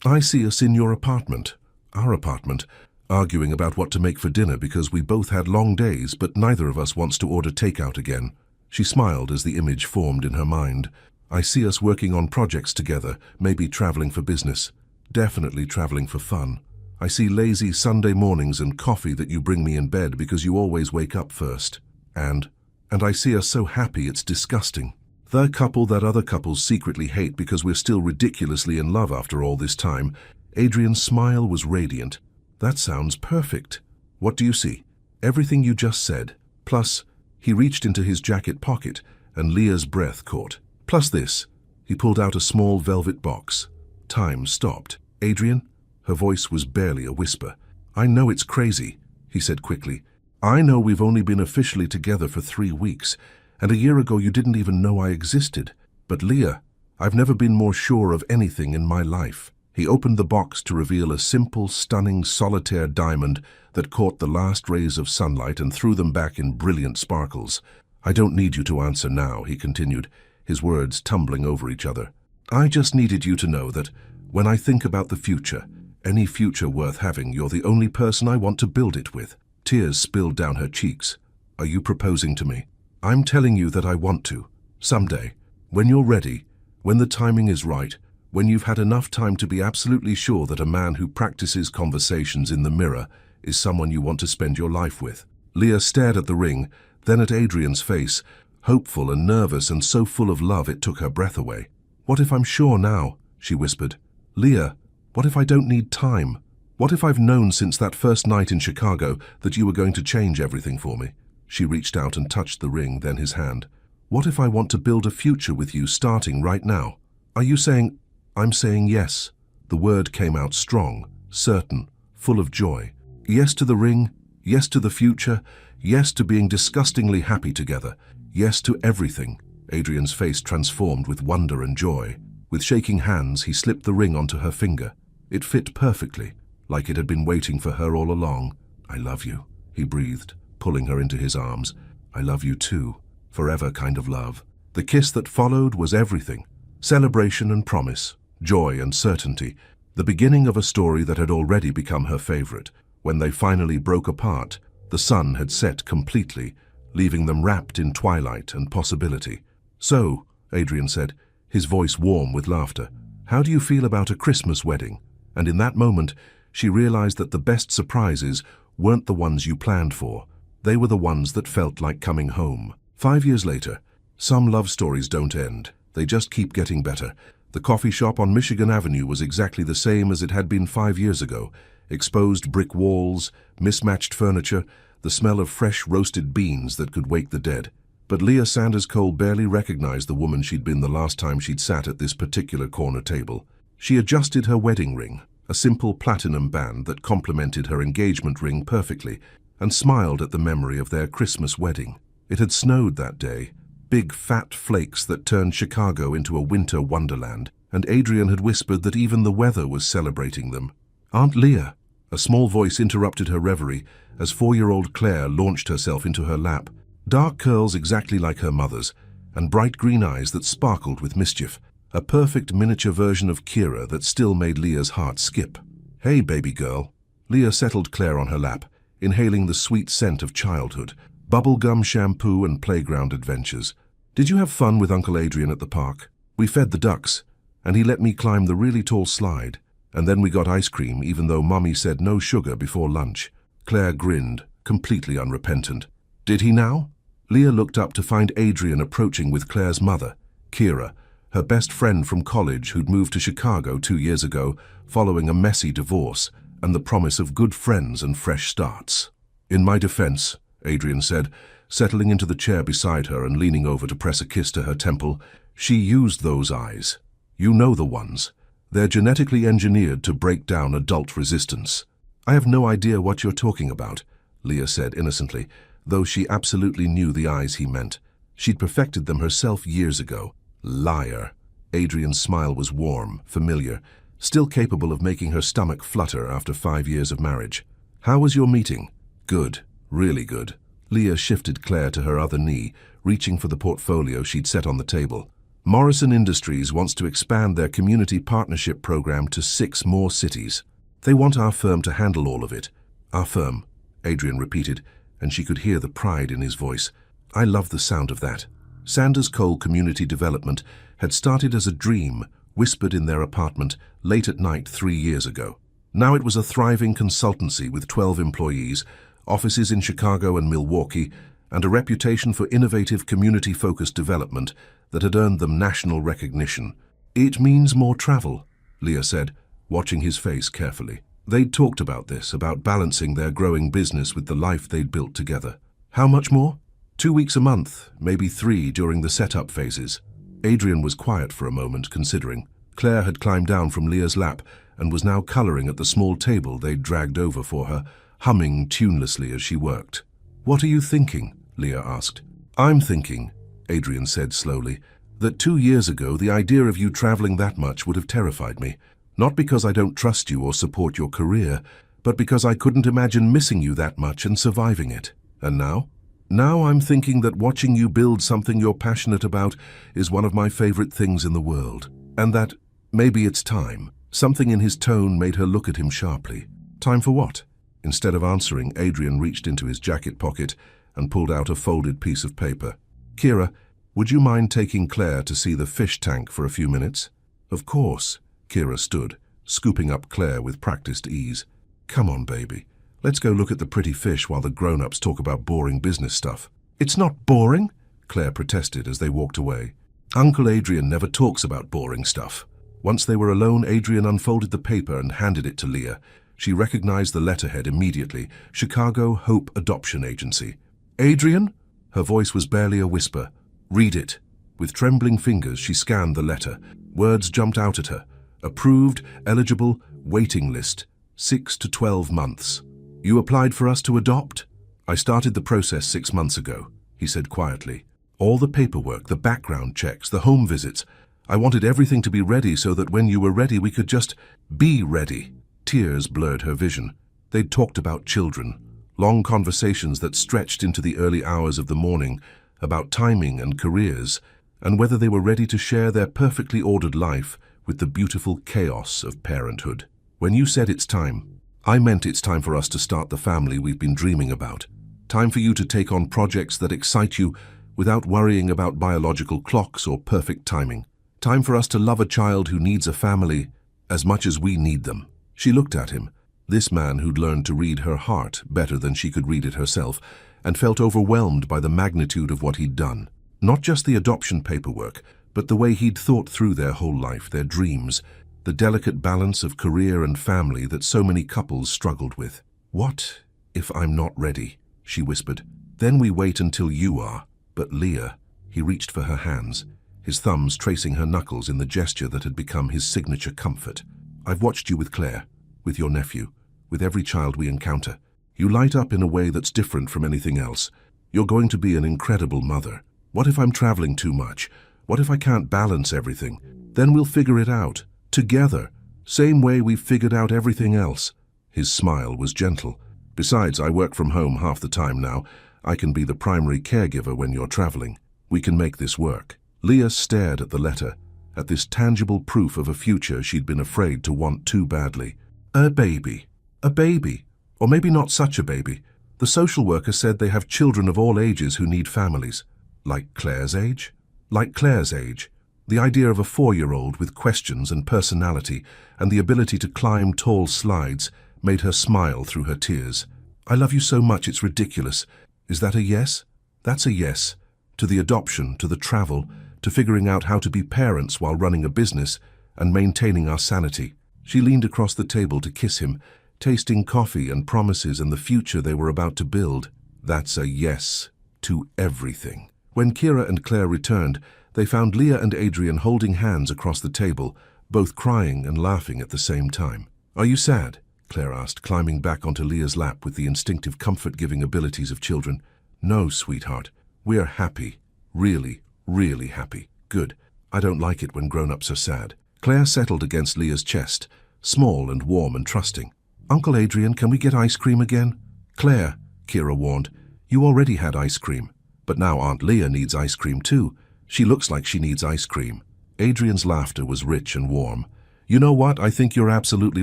I see us in your apartment, our apartment, arguing about what to make for dinner because we both had long days, but neither of us wants to order takeout again. She smiled as the image formed in her mind. I see us working on projects together, maybe traveling for business, definitely traveling for fun. I see lazy Sunday mornings and coffee that you bring me in bed because you always wake up first. And I see us so happy it's disgusting. The couple that other couples secretly hate because we're still ridiculously in love after all this time. Adrian's smile was radiant. That sounds perfect. What do you see? Everything you just said. Plus, he reached into his jacket pocket and Leah's breath caught. Plus this. He pulled out a small velvet box. Time stopped. Adrian? Her voice was barely a whisper. I know it's crazy, he said quickly. I know we've only been officially together for 3 weeks, and a year ago you didn't even know I existed. But Leah, I've never been more sure of anything in my life. He opened the box to reveal a simple, stunning solitaire diamond that caught the last rays of sunlight and threw them back in brilliant sparkles. I don't need you to answer now, he continued, his words tumbling over each other. I just needed you to know that when I think about the future, any future worth having, you're the only person I want to build it with. Tears spilled down her cheeks. Are you proposing to me? I'm telling you that I want to. Someday. When you're ready. When the timing is right. When you've had enough time to be absolutely sure that a man who practices conversations in the mirror is someone you want to spend your life with. Leah stared at the ring, then at Adrian's face, hopeful and nervous and so full of love it took her breath away. What if I'm sure now? She whispered. Leah, what if I don't need time? What if I've known since that first night in Chicago that you were going to change everything for me? She reached out and touched the ring, then his hand. What if I want to build a future with you starting right now? Are you saying... I'm saying yes. The word came out strong, certain, full of joy. Yes to the ring, yes to the future, yes to being disgustingly happy together, yes to everything. Adrian's face transformed with wonder and joy. With shaking hands, he slipped the ring onto her finger. It fit perfectly, like it had been waiting for her all along. I love you, he breathed, pulling her into his arms. I love you too, forever kind of love. The kiss that followed was everything. Celebration and promise, joy and certainty, the beginning of a story that had already become her favorite. When they finally broke apart, the sun had set completely, leaving them wrapped in twilight and possibility. So, Adrian said, his voice warm with laughter, how do you feel about a Christmas wedding? And in that moment, she realized that the best surprises weren't the ones you planned for. They were the ones that felt like coming home. 5 years later, some love stories don't end. They just keep getting better. The coffee shop on Michigan Avenue was exactly the same as it had been 5 years ago. Exposed brick walls, mismatched furniture, the smell of fresh roasted beans that could wake the dead. But Leah Sanders Cole barely recognized the woman she'd been the last time she'd sat at this particular corner table. She adjusted her wedding ring, a simple platinum band that complemented her engagement ring perfectly, and smiled at the memory of their Christmas wedding. It had snowed that day, big fat flakes that turned Chicago into a winter wonderland, and Adrian had whispered that even the weather was celebrating them. Aunt Leah, a small voice interrupted her reverie as 4-year-old Claire launched herself into her lap. Dark curls exactly like her mother's, and bright green eyes that sparkled with mischief. A perfect miniature version of Kira that still made Leah's heart skip. Hey, baby girl. Leah settled Claire on her lap, inhaling the sweet scent of childhood, bubblegum shampoo and playground adventures. Did you have fun with Uncle Adrian at the park? We fed the ducks, and he let me climb the really tall slide. And then we got ice cream, even though Mommy said no sugar before lunch. Claire grinned, completely unrepentant. Did he now? Leah looked up to find Adrian approaching with Claire's mother, Kira, her best friend from college who'd moved to Chicago 2 years ago following a messy divorce and the promise of good friends and fresh starts. "In my defense," Adrian said, settling into the chair beside her and leaning over to press a kiss to her temple, "she used those eyes. You know the ones. They're genetically engineered to break down adult resistance." "I have no idea what you're talking about," Leah said innocently, though she absolutely knew the eyes he meant. She'd perfected them herself years ago. Liar. Adrian's smile was warm, familiar, still capable of making her stomach flutter after 5 years of marriage. "How was your meeting?" "Good. Really good." Leah shifted Claire to her other knee, reaching for the portfolio she'd set on the table. "Morrison Industries wants to expand their community partnership program to 6 more cities. They want our firm to handle all of it." "Our firm," Adrian repeated, and she could hear the pride in his voice. "I love the sound of that." Sanders Cole Community Development had started as a dream, whispered in their apartment late at night 3 years ago. Now it was a thriving consultancy with 12 employees, offices in Chicago and Milwaukee, and a reputation for innovative community-focused development that had earned them national recognition. "It means more travel," Leah said, watching his face carefully. They'd talked about this, about balancing their growing business with the life they'd built together. "How much more?" 2 weeks a month, maybe 3 during the setup phases. Adrian was quiet for a moment, considering. Claire had climbed down from Leah's lap and was now coloring at the small table they'd dragged over for her, humming tunelessly as she worked. "What are you thinking?" Leah asked. "I'm thinking," Adrian said slowly, "that 2 years ago the idea of you traveling that much would have terrified me. Not because I don't trust you or support your career, but because I couldn't imagine missing you that much and surviving it. And now? Now I'm thinking that watching you build something you're passionate about is one of my favorite things in the world. And that maybe it's time." Something in his tone made her look at him sharply. "Time for what?" Instead of answering, Adrian reached into his jacket pocket and pulled out a folded piece of paper. "Kira, would you mind taking Claire to see the fish tank for a few minutes?" "Of course." Kira stood, scooping up Claire with practiced ease. "Come on, baby. Let's go look at the pretty fish while the grown-ups talk about boring business stuff." "It's not boring," Claire protested as they walked away. "Uncle Adrian never talks about boring stuff." Once they were alone, Adrian unfolded the paper and handed it to Leah. She recognized the letterhead immediately, Chicago Hope Adoption Agency. "Adrian?" Her voice was barely a whisper. "Read it." With trembling fingers, she scanned the letter. Words jumped out at her. Approved, eligible, waiting list, 6 to 12 months. "You applied for us to adopt?" "I started the process 6 months ago," he said quietly. "All the paperwork, the background checks, the home visits. I wanted everything to be ready so that when you were ready we could just be ready." Tears blurred her vision. They'd talked about children, long conversations that stretched into the early hours of the morning, about timing and careers, and whether they were ready to share their perfectly ordered life with the beautiful chaos of parenthood. "When you said it's time, I meant it's time for us to start the family we've been dreaming about. Time for you to take on projects that excite you without worrying about biological clocks or perfect timing. Time for us to love a child who needs a family as much as we need them." She looked at him, this man who'd learned to read her heart better than she could read it herself, and felt overwhelmed by the magnitude of what he'd done. Not just the adoption paperwork, but the way he'd thought through their whole life, their dreams, the delicate balance of career and family that so many couples struggled with. "What if I'm not ready?" she whispered. "Then we wait until you are." "But Leah," he reached for her hands, his thumbs tracing her knuckles in the gesture that had become his signature comfort. "I've watched you with Claire, with your nephew, with every child we encounter. You light up in a way that's different from anything else. You're going to be an incredible mother. What if I'm traveling too much? What if I can't balance everything? Then we'll figure it out. Together. Same way we've figured out everything else." His smile was gentle. "Besides, I work from home half the time now. I can be the primary caregiver when you're traveling. We can make this work." Leah stared at the letter, at this tangible proof of a future she'd been afraid to want too badly. A baby. A baby. Or maybe not such a baby. The social worker said they have children of all ages who need families. Like Claire's age? Like Claire's age. The idea of a 4-year-old with questions and personality and the ability to climb tall slides made her smile through her tears. "I love you so much it's ridiculous. Is that a yes?" "That's a yes. To the adoption, to the travel, to figuring out how to be parents while running a business and maintaining our sanity. She leaned across the table to kiss him, tasting coffee and promises and the future they were about to build. That's a yes to everything. When Kira and Claire returned, they found Leah and Adrian holding hands across the table, both crying and laughing at the same time. "Are you sad?" Claire asked, climbing back onto Leah's lap with the instinctive comfort-giving abilities of children. "No, sweetheart. We're happy. Really, really happy." "Good. I don't like it when grown-ups are sad." Claire settled against Leah's chest, small and warm and trusting. "Uncle Adrian, can we get ice cream again?" "Claire," Kira warned, "you already had ice cream. But now Aunt Leah needs ice cream too. She looks like she needs ice cream." Adrian's laughter was rich and warm. "You know what? I think you're absolutely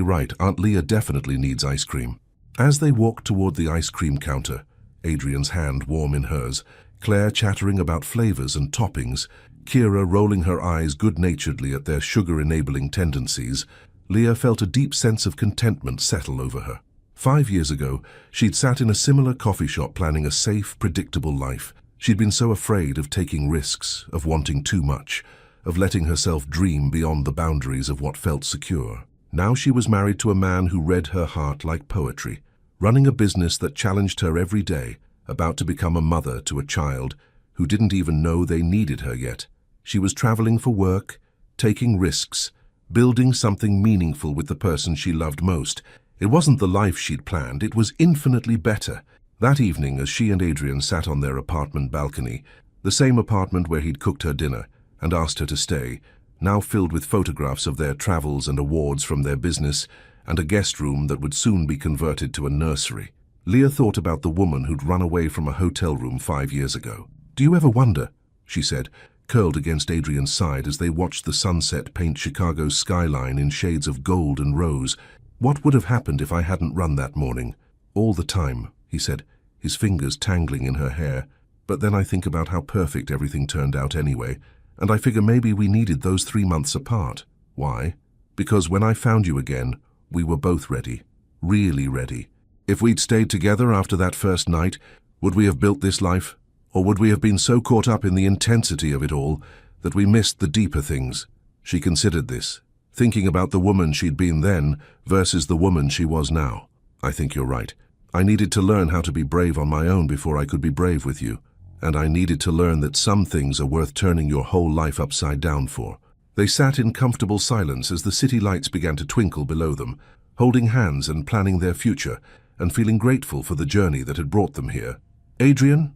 right. Aunt Leah definitely needs ice cream." As they walked toward the ice cream counter, Adrian's hand warm in hers, Claire chattering about flavors and toppings, Kira rolling her eyes good-naturedly at their sugar-enabling tendencies, Leah felt a deep sense of contentment settle over her. 5 years ago, she'd sat in a similar coffee shop planning a safe, predictable life. She'd been so afraid of taking risks, of wanting too much, of letting herself dream beyond the boundaries of what felt secure. Now she was married to a man who read her heart like poetry, running a business that challenged her every day, about to become a mother to a child who didn't even know they needed her yet. She was traveling for work, taking risks, building something meaningful with the person she loved most. It wasn't the life she'd planned, it was infinitely better. That evening, as she and Adrian sat on their apartment balcony, the same apartment where he'd cooked her dinner and asked her to stay, now filled with photographs of their travels and awards from their business, and a guest room that would soon be converted to a nursery, Leah thought about the woman who'd run away from a hotel room 5 years ago. "Do you ever wonder," she said, curled against Adrian's side as they watched the sunset paint Chicago's skyline in shades of gold and rose, "what would have happened if I hadn't run that morning?" "All the time," he said, his fingers tangling in her hair. "But then I think about how perfect everything turned out anyway, and I figure maybe we needed those 3 months apart." "Why?" "Because when I found you again, we were both ready. Really ready. If we'd stayed together after that first night, would we have built this life? Or would we have been so caught up in the intensity of it all that we missed the deeper things?" She considered this, thinking about the woman she'd been then versus the woman she was now. "I think you're right. I needed to learn how to be brave on my own before I could be brave with you. And I needed to learn that some things are worth turning your whole life upside down for." They sat in comfortable silence as the city lights began to twinkle below them, holding hands and planning their future, and feeling grateful for the journey that had brought them here. "Adrian?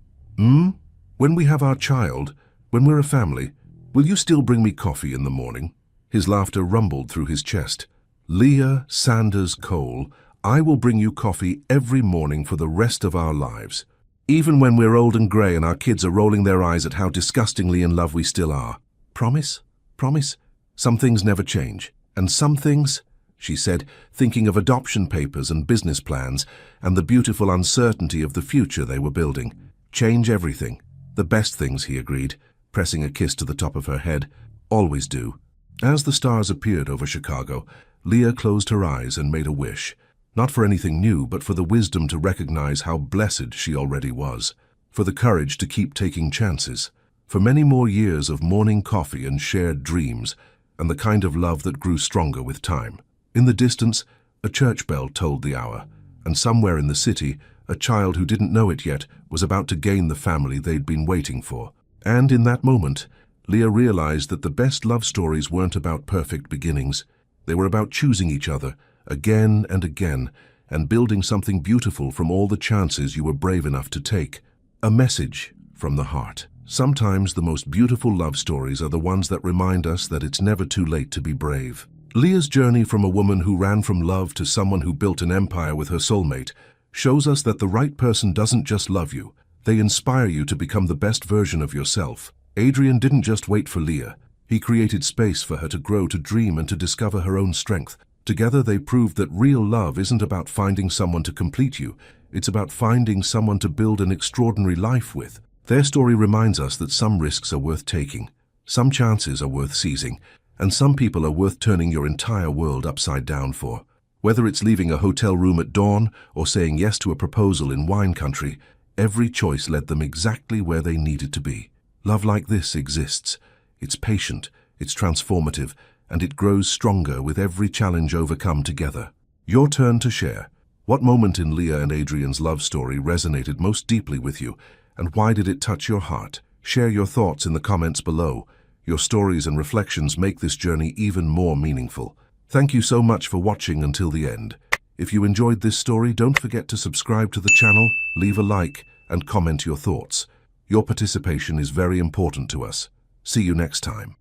When we have our child, when we're a family, will you still bring me coffee in the morning?" His laughter rumbled through his chest. "Leah Sanders Cole, I will bring you coffee every morning for the rest of our lives. Even when we're old and grey and our kids are rolling their eyes at how disgustingly in love we still are. Promise? Promise? Some things never change. And some things," she said, thinking of adoption papers and business plans and the beautiful uncertainty of the future they were building, "change everything." "The best things," he agreed, pressing a kiss to the top of her head, "always do." As the stars appeared over Chicago, Leah closed her eyes and made a wish. Not for anything new, but for the wisdom to recognize how blessed she already was, for the courage to keep taking chances, for many more years of morning coffee and shared dreams, and the kind of love that grew stronger with time. In the distance, a church bell tolled the hour, and somewhere in the city, a child who didn't know it yet was about to gain the family they'd been waiting for. And in that moment, Leah realized that the best love stories weren't about perfect beginnings. They were about choosing each other, again and again, and building something beautiful from all the chances you were brave enough to take. A message from the heart. Sometimes the most beautiful love stories are the ones that remind us that it's never too late to be brave. Leah's journey from a woman who ran from love to someone who built an empire with her soulmate shows us that the right person doesn't just love you, they inspire you to become the best version of yourself. Adrian didn't just wait for Leah. He created space for her to grow, to dream, and to discover her own strength. Together they proved that real love isn't about finding someone to complete you, it's about finding someone to build an extraordinary life with. Their story reminds us that some risks are worth taking, some chances are worth seizing, and some people are worth turning your entire world upside down for. Whether it's leaving a hotel room at dawn or saying yes to a proposal in wine country, every choice led them exactly where they needed to be. Love like this exists. It's patient, it's transformative, and it grows stronger with every challenge overcome together. Your turn to share. What moment in Leah and Adrian's love story resonated most deeply with you, and why did it touch your heart? Share your thoughts in the comments below. Your stories and reflections make this journey even more meaningful. Thank you so much for watching until the end. If you enjoyed this story, don't forget to subscribe to the channel, leave a like, and comment your thoughts. Your participation is very important to us. See you next time.